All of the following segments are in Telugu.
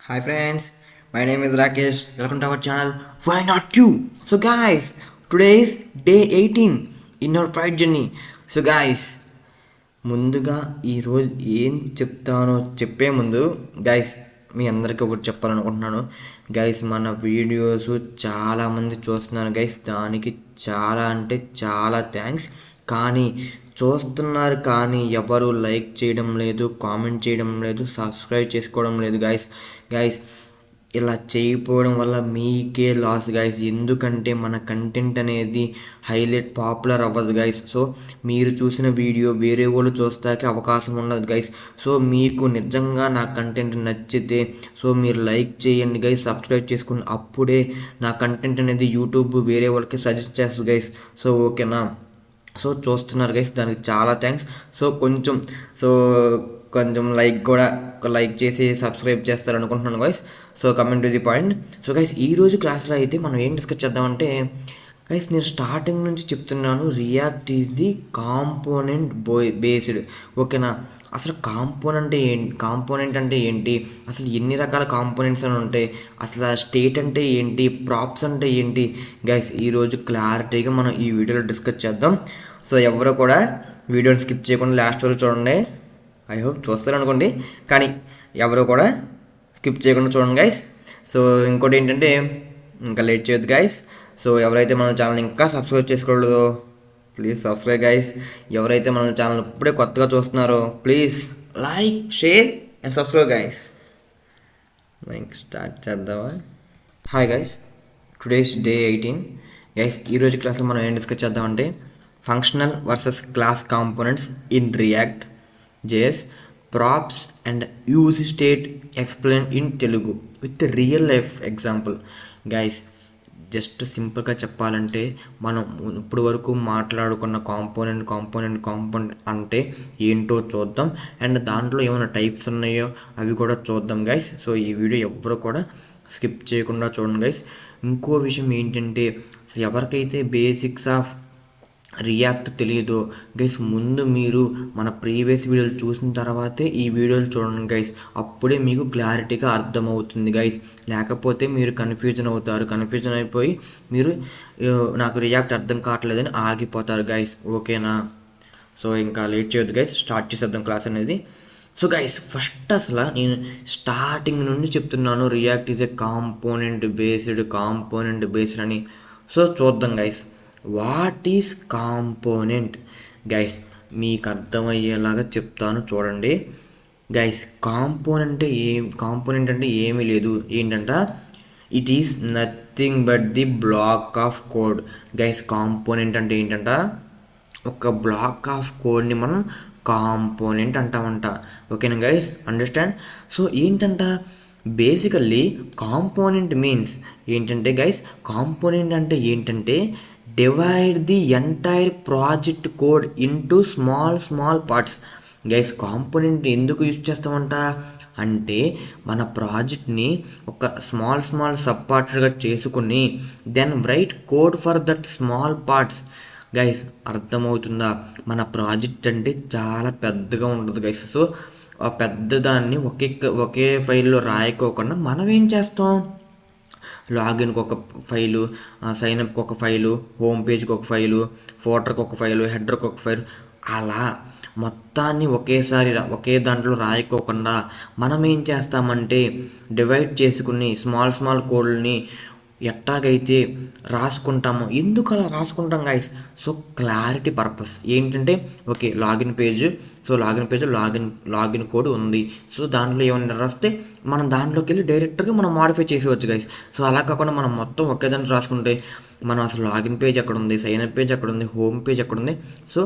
Hi friends, my name is Rakesh. Welcome to our channel. Why not you? So guys, today is day 18 in our pride journey. So guys, ముందుగా ఈరోజు ఏం చెప్తానో చెప్పే ముందు గైస్ మీ అందరికీ ఒకటి చెప్పాలనుకుంటున్నాను. గైస్ మన వీడియోస్ చాలామంది చూస్తున్నారు గైస్, దానికి చాలా అంటే చాలా థ్యాంక్స్. కానీ చూస్తున్నారు కానీ ఎవరు లైక్ చేయడం లేదు, కామెంట్ చేయడం లేదు, సబ్స్క్రైబ్ చేసుకోవడం లేదు గైస్. గైస్ ఇలా చేయకపోవడం వల్ల మీకే లాస్ గైస్, ఎందుకంటే మన కంటెంట్ అనేది హైలైట్ పాపులర్ అవ్వదు గైస్. సో మీరు చూసిన వీడియో వేరే వాళ్ళు చూస్తాకే అవకాశం ఉండదు గైస్. సో మీకు నిజంగా నా కంటెంట్ నచ్చితే సో మీరు లైక్ చేయండి గైస్, సబ్స్క్రైబ్ చేసుకుని అప్పుడే నా కంటెంట్ అనేది యూట్యూబ్ వేరే వాళ్ళకి సజెస్ట్ చేస్తుంది గైస్. సో ఓకేనా? సో చూస్తున్నారు గైస్, దానికి చాలా థ్యాంక్స్. సో కొంచెం లైక్ చేసి సబ్స్క్రైబ్ చేస్తారు అనుకుంటున్నాను guys. So coming to the point. So guys ఈరోజు క్లాస్లో అయితే మనం ఏం డిస్కస్ చేద్దామంటే గైస్, నేను స్టార్టింగ్ నుంచి చెప్తున్నాను, react is the component based. ఓకేనా? అసలు కాంపోనెంట్ అంటే ఏంటి, అసలు ఎన్ని రకాల కాంపోనెంట్స్ అని ఉంటాయి, అసలు స్టేట్ అంటే ఏంటి, ప్రాప్స్ అంటే ఏంటి గైస్, ఈరోజు క్లారిటీగా మనం ఈ వీడియోలో డిస్కస్ చేద్దాం. సో ఎవరు కూడా వీడియోని స్కిప్ చేయకుండా లాస్ట్ వరకు చూడండి. ఐ హోప్ చూస్తారు అనుకోండి, కానీ ఎవరు కూడా స్కిప్ చేయకుండా చూడండి గైస్. సో ఇంకోటి ఏంటంటే, ఇంకా లేట్ చేయొద్దు గైస్. సో ఎవరైతే మన ఛానల్ ఇంకా సబ్స్క్రైబ్ చేసుకోలేదో ప్లీజ్ సబ్స్క్రైబ్ గైస్. ఎవరైతే మన ఛానల్ ఇప్పుడే కొత్తగా చూస్తున్నారో please like, share and subscribe guys. Start చేద్దామా? Hi guys, today's day 18 guys. ఈరోజు క్లాస్లో మనం ఏం డిస్కస్ చేద్దామంటే functional versus class components in React JS, props and use state explained in Telugu with real life example. Guys just సింపుల్గా చెప్పాలంటే మనం ఇప్పుడు వరకు మాట్లాడుకున్న కాంపోనెంట్ అంటే ఏంటో చూద్దాం, అండ్ దాంట్లో ఏమైనా టైప్స్ ఉన్నాయో అవి కూడా చూద్దాం గైస్. సో ఈ వీడియో ఎవరు కూడా స్కిప్ చేయకుండా చూడండి గైస్. ఇంకో విషయం ఏంటంటే, ఎవరికైతే బేసిక్స్ ఆఫ్ రియాక్ట్ తెలియదో గైస్, ముందు మీరు మన ప్రీవియస్ వీడియోలు చూసిన తర్వాతే ఈ వీడియోలు చూడండి గైస్, అప్పుడే మీకు క్లారిటీగా అర్థమవుతుంది గైస్. లేకపోతే మీరు కన్ఫ్యూజన్ అయిపోయి మీరు నాకు రియాక్ట్ అర్థం కావట్లేదని ఆగిపోతారు గైస్. ఓకేనా? సో ఇంకా లేట్ చేయొద్దు గైస్, స్టార్ట్ చేసేద్దాం క్లాస్ అనేది. సో గైస్ ఫస్ట్ అసలు నేను స్టార్టింగ్ నుండి చెప్తున్నాను, react is a component based అని. సో చూద్దాం guys, what is component guys, మీకు అర్థమయ్యేలాగా చెప్తాను చూడండి గైస్. కాంపోనెంట్ అంటే ఏమీ లేదు, ఏంటంట, it is nothing but the black of code guys. Component అంటే ఏంటంట, ఒక బ్లాక్ ఆఫ్ కోడ్ని మనం కాంపోనెంట్ అంటామంట. ఓకేనా గైస్, అండర్స్టాండ్? సో ఏంటంట, బేసికల్లీ కాంపోనెంట్ మీన్స్ ఏంటంటే గైస్, కాంపోనెంట్ అంటే ఏంటంటే divide the entire project code into small parts guys. Component ఎందుకు యూజ్ చేస్తామంట అంటే, మన ప్రాజెక్ట్ని ఒక స్మాల్ సబ్ పార్ట్స్గా చేసుకుని then write code for that small parts guys. అర్థమవుతుందా? మన ప్రాజెక్ట్ అంటే చాలా పెద్దగా ఉంటుంది గైస్. సో ఆ పెద్ద దాన్ని ఒకే ఫైల్లో రాయకోకుండా మనం ఏం చేస్తాం, లాగిన్కి ఒక ఫైలు, సైన్అప్కి ఒక ఫైలు, హోమ్ పేజ్కి ఒక ఫైలు, ఫోటర్కి ఒక ఫైలు, హెడర్కి ఒక ఫైలు, అలా మొత్తాన్ని ఒకే దాంట్లో రాయకోకుండా మనం ఏం చేస్తామంటే డివైడ్ చేసుకుని స్మాల్ కోడ్ని ఎట్టాగైతే రాసుకుంటామో. ఎందుకు అలా రాసుకుంటాం గైస్? సో క్లారిటీ పర్పస్ ఏంటంటే, ఓకే లాగిన్ లాగిన్ కోడ్ ఉంది, సో దాంట్లో ఏమైనా రాస్తే మనం దాంట్లోకి వెళ్ళి డైరెక్ట్గా మనం మాడిఫై చేసేవచ్చు గైస్. సో అలా కాకుండా మనం మొత్తం ఒకే దాంట్లో రాసుకుంటే మనం అసలు లాగిన్ పేజ్ ఎక్కడ ఉంది, సైన్అప్ పేజ్ ఎక్కడ ఉంది, హోమ్ పేజ్ ఎక్కడ ఉంది, సో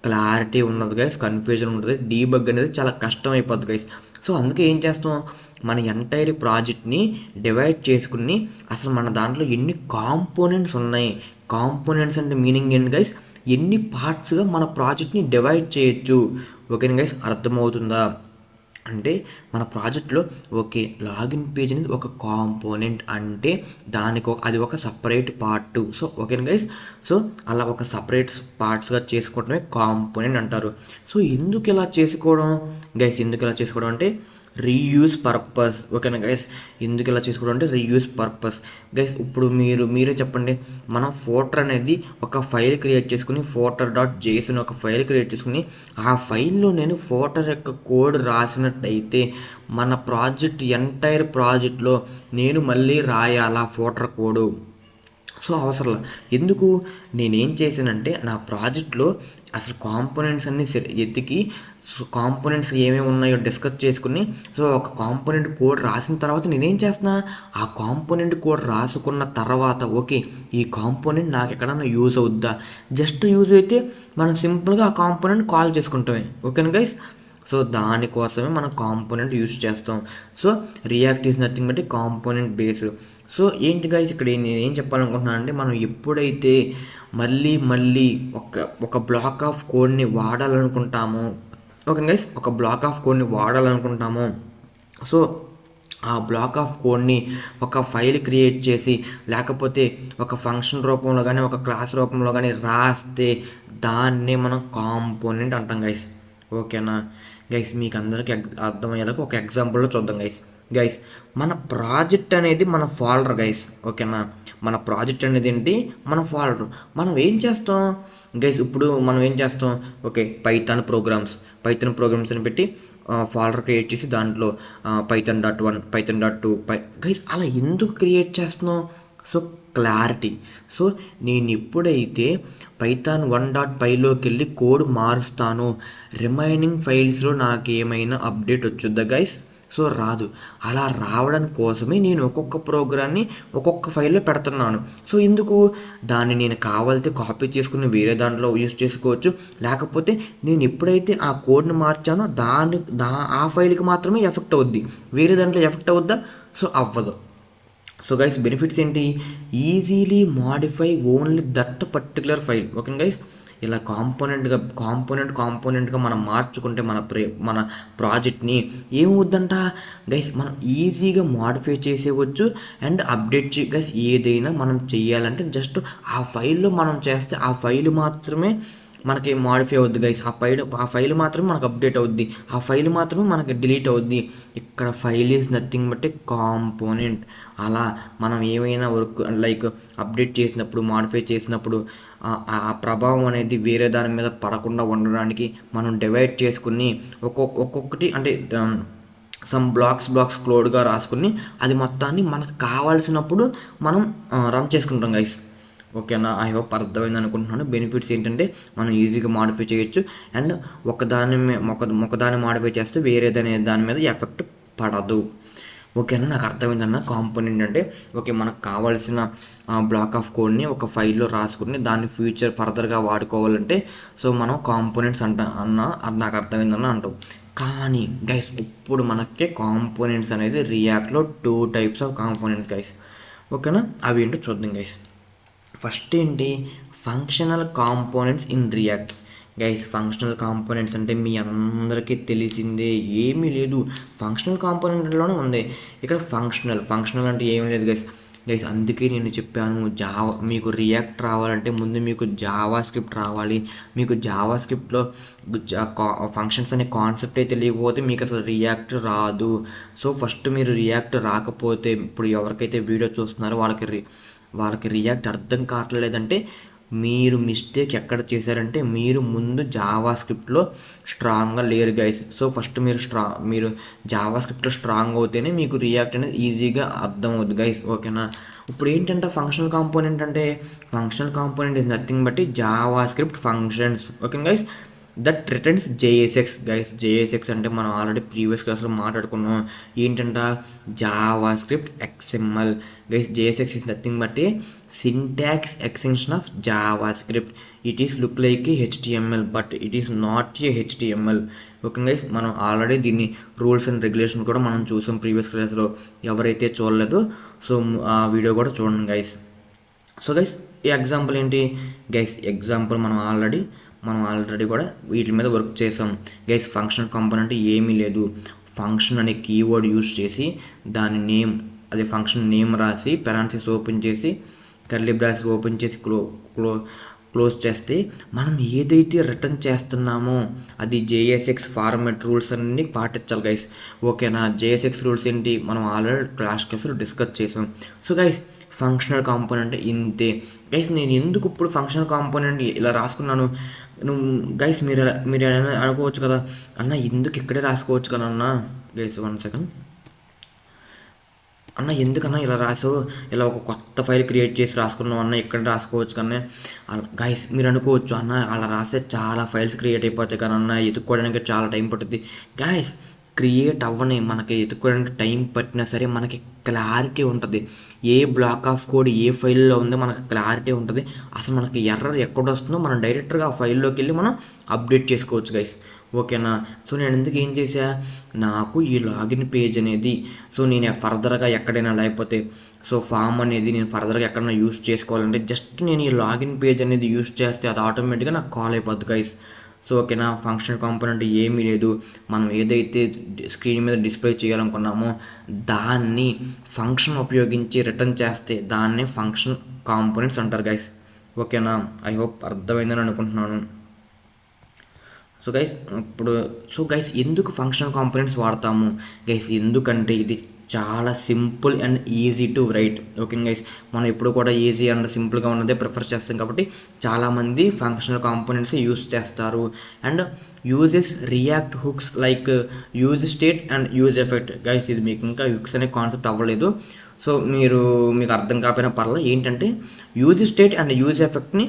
క్లారిటీ ఉన్నది గైస్, కన్ఫ్యూజన్ ఉంటుంది, డీబగ్ అనేది చాలా కష్టం అయిపోద్ది గైస్. సో అందుకే ఏం చేస్తాం, మన ఎంటైర్ ప్రాజెక్ట్ని డివైడ్ చేసుకుని అసలు మన దాంట్లో ఎన్ని కాంపోనెంట్స్ ఉన్నాయి, కాంపోనెంట్స్ అంటే మీనింగ్ ఏంటి గైస్, ఎన్ని పార్ట్స్గా మన ప్రాజెక్ట్ని డివైడ్ చేయొచ్చు. ఓకేనా గైస్, అర్థమవుతుందా? అంటే మన ప్రాజెక్ట్లో ఓకే లాగిన్ పేజ్ అనేది ఒక కాంపోనెంట్ అంటే అది ఒక సపరేట్ పార్ట్. సో ఓకేనా గైస్, సో అలా ఒక సపరేట్ పార్ట్స్గా చేసుకోవడమే కాంపోనెంట్ అంటారు. సో ఎందుకు ఇలా చేసుకోవడం అంటే రీయూజ్ పర్పస్. ఓకేనా గైస్, ఎందుకు ఇలా చేసుకోవడం అంటే రీయూజ్ పర్పస్. గైస్ ఇప్పుడు మీరే చెప్పండి, మనం ఫోటర్ అనేది ఒక ఫైల్ క్రియేట్ చేసుకుని footer.js అని ఒక ఫైల్ క్రియేట్ చేసుకుని ఆ ఫైల్లో నేను ఫోటర్ యొక్క కోడ్ రాసినట్టయితే మన ప్రాజెక్ట్ ఎంటైర్ ప్రాజెక్ట్లో నేను మళ్ళీ రాయాలా ఫోటర్ కోడు? సో అవసరం ఎందుకు, నేనేం చేశానంటే నా ప్రాజెక్ట్లో అసలు కాంపోనెంట్స్ అన్ని ఎత్తికి కాంపోనెంట్స్ ఏమేమి ఉన్నాయో డిస్కస్ చేసుకుని సో ఒక కాంపోనెంట్ కోడ్ రాసిన తర్వాత నేనేం చేస్తున్నా, ఆ కాంపోనెంట్ కోడ్ రాసుకున్న తర్వాత ఓకే ఈ కాంపోనెంట్ నాకు ఎక్కడన్నా యూజ్ అవుద్దా, జస్ట్ యూజ్ అయితే మనం సింపుల్గా ఆ కాంపోనెంట్ కాల్ చేసుకుంటామే. ఓకేనా గైస్, సో దానికోసమే మనం కాంపోనెంట్ యూజ్ చేస్తాం. So react is nothing but component base. So ఏంటి గైస్ ఇక్కడ నేను ఏం చెప్పాలనుకుంటున్నాను అంటే, మనం ఎప్పుడైతే మళ్ళీ ఒక బ్లాక్ ఆఫ్ కోడ్ని వాడాలనుకుంటామో, ఓకే గైస్, ఒక బ్లాక్ ఆఫ్ కోడ్ని వాడాలనుకుంటామో సో ఆ బ్లాక్ ఆఫ్ కోడ్ని ఒక ఫైల్ క్రియేట్ చేసి లేకపోతే ఒక ఫంక్షన్ రూపంలో కానీ ఒక క్లాస్ రూపంలో కానీ రాస్తే దాన్నే మనం కాంపోనెంట్ అంటాం గైస్. ఓకేనా గైస్, మీకు అందరికీ అర్థమయ్యేలాగా ఒక ఎగ్జాంపుల్లో చూద్దాం గైస్. మన ప్రాజెక్ట్ అనేది మన ఫోల్డర్ గైస్. ఓకేనా, మన ప్రాజెక్ట్ అనేది ఏంటి, మన ఫోల్డర్. మనం ఏం చేస్తాం గైస్, ఇప్పుడు మనం ఏం చేస్తాం, ఓకే పైథాన్ ప్రోగ్రామ్స్ అని పెట్టి ఫోల్డర్ క్రియేట్ చేసి దాంట్లో python.1 python.2 గైస్ అలా ఎందుకు క్రియేట్ చేస్తున్నాం? So clarity. సో నేను ఎప్పుడైతే python1.pyలోకి వెళ్ళి కోడ్ మారుస్తానో రిమైనింగ్ ఫైల్స్లో నాకు ఏమైనా అప్డేట్ వచ్చుద్దా గైస్? సో రాదు. అలా రావడం కోసమే నేను ఒక్కొక్క ప్రోగ్రామ్ని ఒక్కొక్క ఫైల్లో పెడుతున్నాను. సో ఎందుకు, దాన్ని నేను కావాలితే కాపీ చేసుకుని వేరే దాంట్లో యూజ్ చేసుకోవచ్చు, లేకపోతే నేను ఎప్పుడైతే ఆ కోడ్ని మార్చానో ఆ ఫైల్కి మాత్రమే ఎఫెక్ట్ అవుద్ది, వేరే దాంట్లో ఎఫెక్ట్ అవుద్దా? సో అవ్వదు. సో గైస్ బెనిఫిట్స్ ఏంటి, easily modify only that particular file. Okay guys, ఇలా కాంపోనెంట్గా మనం మార్చుకుంటే మన ప్రాజెక్ట్ని ఏమవుద్దంట గైస్, మనం ఈజీగా మాడిఫై చేసేవచ్చు అండ్ అప్డేట్ గైస్. ఏదైనా మనం చెయ్యాలంటే జస్ట్ ఆ ఫైల్లో మనం చేస్తే ఆ ఫైల్ మాత్రమే మనకి మాడిఫై అవుద్ది గైస్. ఆ ఫైల్ మాత్రమే మనకు అప్డేట్ అవుద్ది, ఆ ఫైల్ మాత్రమే మనకి డిలీట్ అవుద్ది. ఇక్కడ file is nothing but component. అలా మనం ఏమైనా వర్క్ లైక్ అప్డేట్ చేసినప్పుడు మాడిఫై చేసినప్పుడు ఆ ప్రభావం అనేది వేరే దాని మీద పడకుండా ఉండడానికి మనం డివైడ్ చేసుకుని ఒక్కొక్కటి అంటే సమ్ బ్లాక్స్ క్లోడ్గా రాసుకుని అది మొత్తాన్ని మనకు కావాల్సినప్పుడు మనం రన్ చేసుకుంటాం గైస్. ఓకేనా, ఐ హోప్ అర్థమైంది అనుకుంటున్నాను. బెనిఫిట్స్ ఏంటంటే మనం ఈజీగా మాడిఫై చేయొచ్చు అండ్ ఒకదాన్ని మాడిఫై చేస్తే వేరే దాని మీద ఎఫెక్ట్ పడదు. ఓకేనా, నాకు అర్థమైందన్న. కాంపోనెంట్ అంటే ఓకే మనకు కావాల్సిన బ్లాక్ ఆఫ్ కోడ్ని ఒక ఫైల్లో రాసుకుని దాన్ని ఫ్యూచర్ ఫర్దర్గా వాడుకోవాలంటే సో మనం కాంపోనెంట్స్ అది నాకు అర్థమైందన్న అంటాం. కానీ గైస్ ఇప్పుడు మనకి కాంపోనెంట్స్ అనేది రియాక్ట్లో 2 types ఆఫ్ కాంపోనెంట్స్ గైస్. ఓకేనా, అవి ఏంటో చూద్దాం గైస్. ఫస్ట్ ఏంటి, functional components in react. Guys functional components అంటే మీ అందరికీ తెలిసిందే, ఏమీ లేదు, ఫంక్షనల్ కాంపోనెంట్లోనే ఉంది. ఇక్కడ ఫంక్షనల్ అంటే ఏమీ లేదు గైస్. అందుకే నేను చెప్పాను మీకు రియాక్ట్ రావాలంటే ముందు మీకు జావా స్క్రిప్ట్ రావాలి. మీకు జావా స్క్రిప్ట్లో ఫంక్షన్స్ అనే కాన్సెప్ట్ అయితే తెలియకపోతే మీకు అసలు రియాక్ట్ రాదు. సో ఫస్ట్ మీరు రియాక్ట్ రాకపోతే, ఇప్పుడు ఎవరికైతే వీడియో చూస్తున్నారో వాళ్ళకి రియాక్ట్ అర్థం కావట్లేదంటే మీరు మిస్టేక్ ఎక్కడ చేశారంటే మీరు ముందు జావా స్క్రిప్ట్లో స్ట్రాంగ్గా లేరు గైస్. సో ఫస్ట్ మీరు జావా స్క్రిప్ట్లో స్ట్రాంగ్ అవుతేనే మీకు రియాక్ట్ అనేది ఈజీగా అర్థం అవుతుంది గైస్. ఓకేనా, ఇప్పుడు ఏంటంటే functional component is nothing but Java script functions. Okay guys, that returns JSX guys. JSX అంటే మనం ఆల్రెడీ ప్రీవియస్ క్లాస్లో మాట్లాడుకున్నాం. ఏంటంట, Java script XML guys. JSX is nothing but A syntax extension of Java script. It is look like A HTML but it is not a HTML. Okay guys, మనం ఆల్రెడీ దీన్ని రూల్స్ అండ్ రెగ్యులేషన్ కూడా మనం చూసాం ప్రీవియస్ క్లాస్లో. ఎవరైతే చూడలేదో సో ఆ వీడియో కూడా చూడండి గైస్. సో గైస్ ఈ ఎగ్జాంపుల్ ఏంటి గైస్, ఎగ్జాంపుల్ మనం ఆల్రెడీ కూడా వీటి మీద వర్క్ చేసాం గైస్. ఫంక్షన్ కాంపోనెంట్ ఏమీ లేదు, ఫంక్షన్ అనే కీవర్డ్ యూజ్ చేసి దాని నేమ్, అదే ఫంక్షన్ నేమ్ రాసి పెరాన్సిస్ ఓపెన్ చేసి కర్లీ బ్రాకెట్స్ ఓపెన్ చేసి క్లోజ్ చేస్తే మనం ఏదైతే రిటర్న్ చేస్తున్నామో అది JSX ఫార్మాట్ రూల్స్ అన్ని పాటించాలి గైస్. ఓకేనా? JSX రూల్స్ ఏంటి మనం ఆల్రెడీ క్లాస్లో డిస్కస్ చేసాం. సో గైస్ ఫంక్షనల్ కాంపోనెంట్ ఇంతే గైస్. నేను ఎందుకు ఇప్పుడు ఫంక్షనల్ కాంపోనెంట్ ఇలా రాసుకున్నాను నువ్వు గైస్ మీరు అనుకోవచ్చు కదా అన్న ఎందుకు ఇక్కడే రాసుకోవచ్చు కదా అన్న. గైస్ 1 సెకండ్ అన్న ఎందుకన్నా ఇలా రాసు, ఇలా ఒక కొత్త ఫైల్ క్రియేట్ చేసి రాసుకున్నావు అన్న ఇక్కడ రాసుకోవచ్చు కన్నా గైస్ మీరు అనుకోవచ్చు అన్న అలా రాస్తే చాలా ఫైల్స్ క్రియేట్ అయిపోతాయి కానీ అన్న ఎత్తుక్కోవడానికి చాలా టైం పడుతుంది. గైస్ క్రియేట్ అవ్వని మనకి ఎత్తుక్కోవడానికి టైం పట్టినా సరే మనకి క్లారిటీ ఉంటుంది. ఏ బ్లాక్ ఆఫ్ కోడ్ ఏ ఫైల్లో ఉందో మనకు క్లారిటీ ఉంటుంది. అసలు మనకి ఎర్రర్ ఎక్కడ వస్తుందో మనం డైరెక్ట్గా ఆ ఫైల్లోకి వెళ్ళి మనం అప్డేట్ చేసుకోవచ్చు గైస్. ఓకేనా? సో నేను ఎందుకు ఏం చేశా, నాకు ఈ లాగిన్ పేజ్ అనేది సో నేను ఫర్దర్గా ఎక్కడైనా లేకపోతే సో ఫామ్ అనేది నేను ఫర్దర్గా ఎక్కడైనా యూస్ చేసుకోవాలంటే జస్ట్ నేను ఈ లాగిన్ పేజ్ అనేది యూస్ చేస్తే అది ఆటోమేటిక్గా నాకు కాల్ అయిపోద్ది గైస్. సో ఓకేనా? ఫంక్షన్ కాంపోనెంట్ ఏమీ లేదు. మనం ఏదైతే స్క్రీన్ మీద డిస్ప్లే చేయాలనుకున్నామో దాన్ని ఫంక్షన్ ఉపయోగించి రిటర్న్ చేస్తే దాన్నే ఫంక్షన్ కాంపోనెంట్స్ అంటారు గైస్. ఓకేనా? ఐ హోప్ అర్థమైందని అనుకుంటున్నాను. సో గైస్ ఎందుకు ఫంక్షనల్ కాంపోనెంట్స్ వాడతాము గైస్, ఎందుకంటే ఇది చాలా simple and easy to right. Okay guys, మనం ఎప్పుడు కూడా ఈజీ అండ్ సింపుల్గా ఉన్నదే ప్రిఫర్ చేస్తాం కాబట్టి చాలామంది ఫంక్షనల్ కాంపోనెంట్స్ యూస్ చేస్తారు. And uses react hooks like use state and use effect. Guys ఇది మీకు ఇంకా హుక్స్ అనే కాన్సెప్ట్ అవ్వలేదు, సో మీకు అర్థం కాకపోయినా పర్లేదు. ఏంటంటే యూజ్ స్టేట్ అండ్ యూజ్ ఎఫెక్ట్ని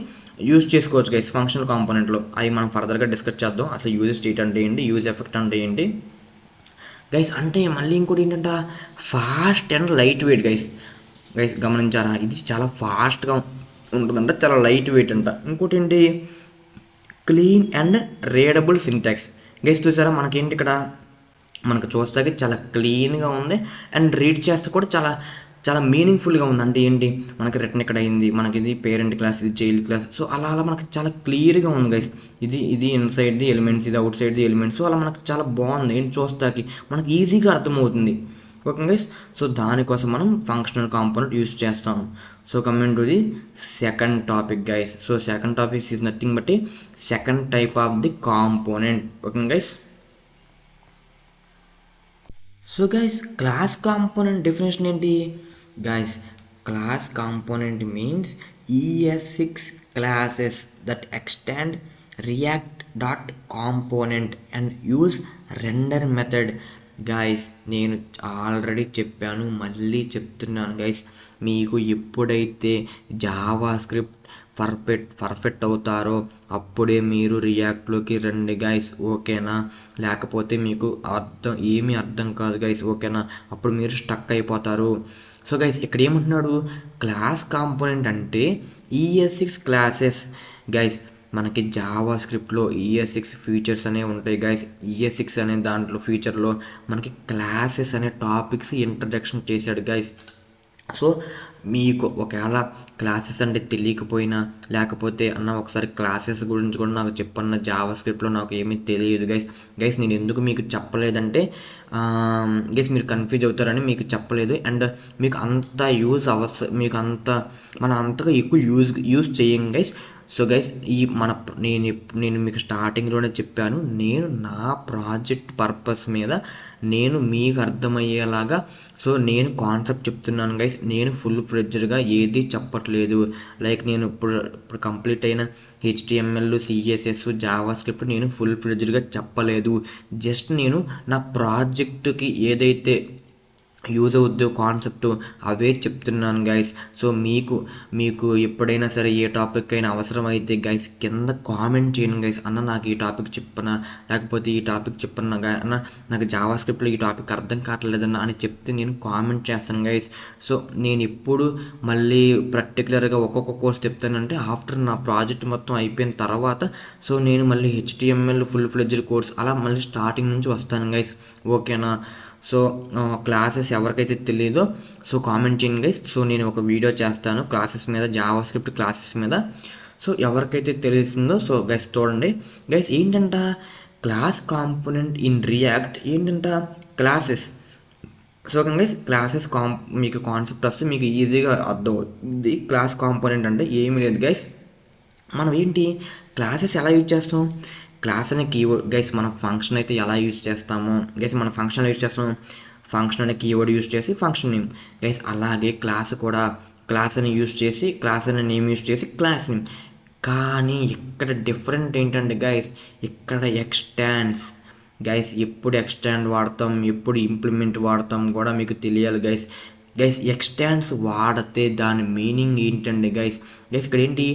యూజ్ చేసుకోవచ్చు గైస్ ఫంక్షనల్ కాంపోనెంట్లో. అవి మనం ఫర్దర్గా డిస్కస్ చేద్దాం. అసలు యూజ్ స్టేట్ అంటే ఏంటి, యూజ్ ఎఫెక్ట్ అంటే ఏంటి గైస్. అంటే మళ్ళీ ఇంకోటి ఏంటంటే fast and light weight guys. గమనించారా, ఇది చాలా ఫాస్ట్గా ఉంటుందంట, చాలా లైట్ వెయిట్ అంట. ఇంకోటి ఏంటి clean and readable syntax. Guys చూసారా మనకేంటి ఇక్కడ మనకు చూస్తాకి చాలా క్లీన్గా ఉంది అండ్ రీడ్ చేస్తే కూడా చాలా చాలా మీనింగ్ఫుల్గా ఉంది. అంటే ఏంటి మనకి రిటర్న్ ఇక్కడ అయింది, మనకి ఇది పేరెంట్ క్లాస్, ఇది చైల్డ్ క్లాస్. సో అలా మనకి చాలా క్లియర్గా ఉంది గైస్. ఇది ఇన్సైడ్ ది ఎలిమెంట్స్, ఇది out side the elements. So అలా మనకు చాలా బాగుంది, ఏంటి చూస్తాకి మనకి ఈజీగా అర్థమవుతుంది. ఓకే గైస్, సో దానికోసం మనం ఫంక్షనల్ కాంపోనెంట్ యూస్ చేస్తాం. So coming to the second topic guys. So second topic is nothing but second type of the component. Okay guys. So guys class component definition ఏంటి guys? Class component means ES6 classes that extend react.component and use render method. Guys నేను ఆల్రెడీ చెప్పాను, మళ్ళీ చెప్తున్నాను గైస్. మీకు ఎప్పుడైతే జావా స్క్రిప్ట్ పర్ఫెక్ట్ అవుతారో అప్పుడే మీరు రియాక్ట్లోకి రండి గైస్. ఓకేనా? లేకపోతే మీకు ఏమీ అర్థం కాదు గైస్. ఓకేనా? అప్పుడు మీరు స్టక్ అయిపోతారు. సో గైస్ ఇక్కడ ఏమంటున్నాడు, క్లాస్ కాంపోనెంట్ అంటే ES6 క్లాసెస్. గైస్ మనకి జావా స్క్రిప్ట్లో ES6 ఫీచర్స్ అనేవి ఉంటాయి గైస్. ES6 అనే దాంట్లో ఫీచర్లో మనకి క్లాసెస్ అనే టాపిక్స్ ఇంట్రడక్షన్ చేశాడు గైస్. సో మీకు ఒకవేళ క్లాసెస్ అంటే తెలియకపోయినా లేకపోతే అన్న ఒకసారి క్లాసెస్ గురించి కూడా నాకు చెప్పన్న, జావా స్క్రిప్ట్లో నాకు ఏమీ తెలియదు గైస్ నేను ఎందుకు మీకు చెప్పలేదంటే గైస్ మీరు కన్ఫ్యూజ్ అవుతారని మీకు చెప్పలేదు. అండ్ మీకు అంత మీకు మనం అంతగా ఎక్కువ యూజ్ చేయం గైస్. సో గైస్ నేను మీకు స్టార్టింగ్లోనే చెప్పాను, నేను నా ప్రాజెక్ట్ పర్పస్ మీద నేను మీకు అర్థమయ్యేలాగా సో నేను కాన్సెప్ట్ చెప్తున్నాను గైస్. నేను ఫుల్ ఫ్లెడ్జ్డ్గా ఏది చెప్పట్లేదు. లైక్ నేను ఇప్పుడు కంప్లీట్ అయిన HTML, CSS, జావా స్క్రిప్ట్ నేను ఫుల్ ఫ్లెడ్జ్డ్గా చెప్పలేదు. జస్ట్ నేను నా ప్రాజెక్టుకి ఏదైతే యూజ్ అవుద్దో కాన్సెప్ట్ అవే చెప్తున్నాను గైస్. సో మీకు ఎప్పుడైనా సరే ఏ టాపిక్ అయినా అవసరం అయితే గైస్ కింద కామెంట్ చేయండి గైస్. అన్న నాకు ఈ టాపిక్ చెప్పనా, లేకపోతే ఈ టాపిక్ చెప్పన్నా అన్న నాకు జావా స్క్రిప్ట్లో ఈ టాపిక్ అర్థం కావట్లేదన్న అని చెప్తే నేను కామెంట్ చేస్తాను గైస్. సో నేను ఎప్పుడు మళ్ళీ పర్టికులర్గా ఒక్కొక్క కోర్స్ చెప్తానంటే ఆఫ్టర్ నా ప్రాజెక్ట్ మొత్తం అయిపోయిన తర్వాత సో నేను మళ్ళీ HTML ఫుల్ ఫ్లెడ్జ్డ్ కోర్స్ అలా మళ్ళీ స్టార్టింగ్ నుంచి వస్తాను గైస్. ఓకేనా? సో క్లాసెస్ ఎవరికైతే తెలియదో సో కామెంట్ చేయండి గైస్. సో నేను ఒక వీడియో చేస్తాను క్లాసెస్ మీద, జావా స్క్రిప్ట్ క్లాసెస్ మీద. సో ఎవరికైతే తెలుస్తుందో సో గైస్ చూడండి గైస్. ఏంటంట క్లాస్ కాంపోనెంట్ ఇన్ రియాక్ట్ ఏంటంట క్లాసెస్. సో గైస్ క్లాసెస్ మీకు కాన్సెప్ట్ వస్తే మీకు ఈజీగా అర్థం అవుతుంది. క్లాస్ కాంపోనెంట్ అంటే ఏమీ లేదు గైస్, మనం ఏంటి క్లాసెస్ ఎలా యూజ్ చేస్తాం, క్లాస్ అనే కీవర్డ్ గైస్ మనం ఫంక్షన్ అయితే ఎలా యూజ్ చేస్తామో గైస్ మన ఫంక్షన్ యూజ్ చేస్తాం, ఫంక్షన్ అనే కీవర్డ్ యూజ్ చేసి ఫంక్షన్ నేమ్ గైస్, అలాగే క్లాస్ కూడా క్లాస్ అని యూజ్ చేసి క్లాస్ అనే నేమ్ యూజ్ చేసి క్లాస్ నేమ్. కానీ ఇక్కడ డిఫరెంట్ ఏంటంటే గైస్, ఇక్కడ ఎక్స్టాండ్స్ గైస్, ఎప్పుడు ఎక్స్టాండ్ వాడతాం ఎప్పుడు ఇంప్లిమెంట్ వాడతాం కూడా మీకు తెలియాలి గైస్. గైస్ ఎక్స్టాండ్స్ వాడితే దాని మీనింగ్ ఏంటండి గైస్, గైస్ ఇక్కడ ఏంటి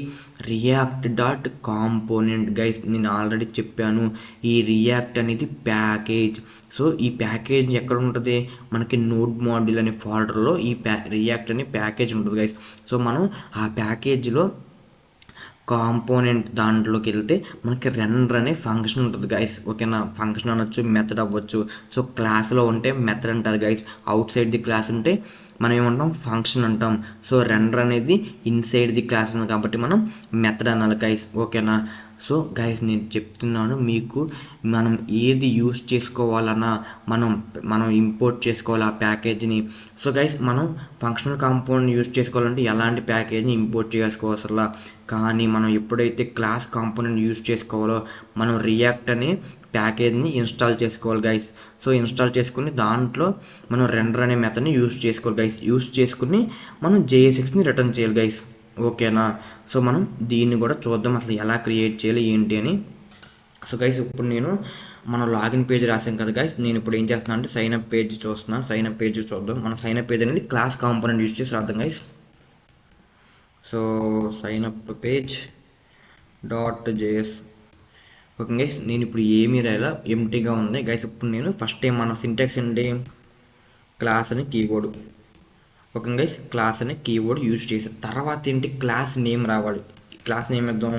రియాక్ట్ డాట్ కాంపోనెంట్ గైస్, నేను ఆల్రెడీ చెప్పాను ఈ రియాక్ట్ అనేది ప్యాకేజ్. సో ఈ ప్యాకేజ్ ఎక్కడ ఉంటుంది, మనకి నోడ్ మాడ్యూల్ అనే ఫోల్డర్లో ఈ రియాక్ట్ అనే ప్యాకేజ్ ఉంటుంది గైస్. సో మనం ఆ ప్యాకేజ్లో కాంపోనెంట్ దాంట్లోకి వెళ్తే మనకి రెండర్ అనే ఫంక్షన్ ఉంటుంది గైస్. ఓకేనా, ఫంక్షన్ అనొచ్చు మెథడ్ అవ్వచ్చు. సో క్లాస్లో ఉంటే మెథడ్ అంటారు guys, out side the class ఉంటే మనం ఏమంటాం ఫంక్షన్ అంటాం. సో రెండర్ అనేది ఇన్సైడ్ ది క్లాస్ ఉంది కాబట్టి మనం మెథడ్ అనాలి గైస్. ఓకేనా, సో గైస్ నేను చెప్తున్నాను మీకు, మనం ఏది యూస్ చేసుకోవాలన్నా మనం ఇంపోర్ట్ చేసుకోవాలి ఆ ప్యాకేజ్ని. సో గైస్ మనం ఫంక్షనల్ కాంపౌండ్ యూస్ చేసుకోవాలంటే ఎలాంటి ప్యాకేజ్ని ఇంపోర్ట్ చేసుకోవాల్సలా, కానీ మనం ఎప్పుడైతే క్లాస్ కాంపోనెంట్ యూస్ చేసుకోవాలో మనం రియాక్ట్ అనే ప్యాకేజ్ని ఇన్స్టాల్ చేసుకోవాలి గైస్. సో ఇన్స్టాల్ చేసుకుని దాంట్లో మనం రెండర్ అనే మెథడ్ని యూస్ చేసుకోవాలి గైస్. యూస్ చేసుకుని మనం JSXని రిటర్న్ చేయాలి గైస్. ఓకేనా, సో మనం దీన్ని కూడా చూద్దాం అసలు ఎలా క్రియేట్ చేయాలి ఏంటి అని. సో గైస్ ఇప్పుడు నేను మనం లాగిన్ పేజ్ రాసాం కదా గైస్, నేను ఇప్పుడు ఏం చేస్తున్నాను అంటే సైన్ అప్ పేజ్ చూస్తున్నాను. సైన్ అప్ పేజ్ చూద్దాం. మన సైన్ అప్ పేజ్ అనేది క్లాస్ కాంపోనెంట్ యూస్ చేసి రాద్దాం guys. So sign up page dot JS. Okay guys, నేను ఇప్పుడు ఏమీ రాయాల ఎంటీగా ఉంది గైస్. ఇప్పుడు నేను ఫస్ట్ టైం మన సింటాక్స్ ఏంటి, క్లాస్ అని కీవర్డ్. ఓకే గైస్, క్లాస్ అనే కీవర్డ్ యూజ్ చేసి తర్వాత ఏంటి క్లాస్ నేమ్ రావాలి. క్లాస్ నేమ్ ఇద్దాం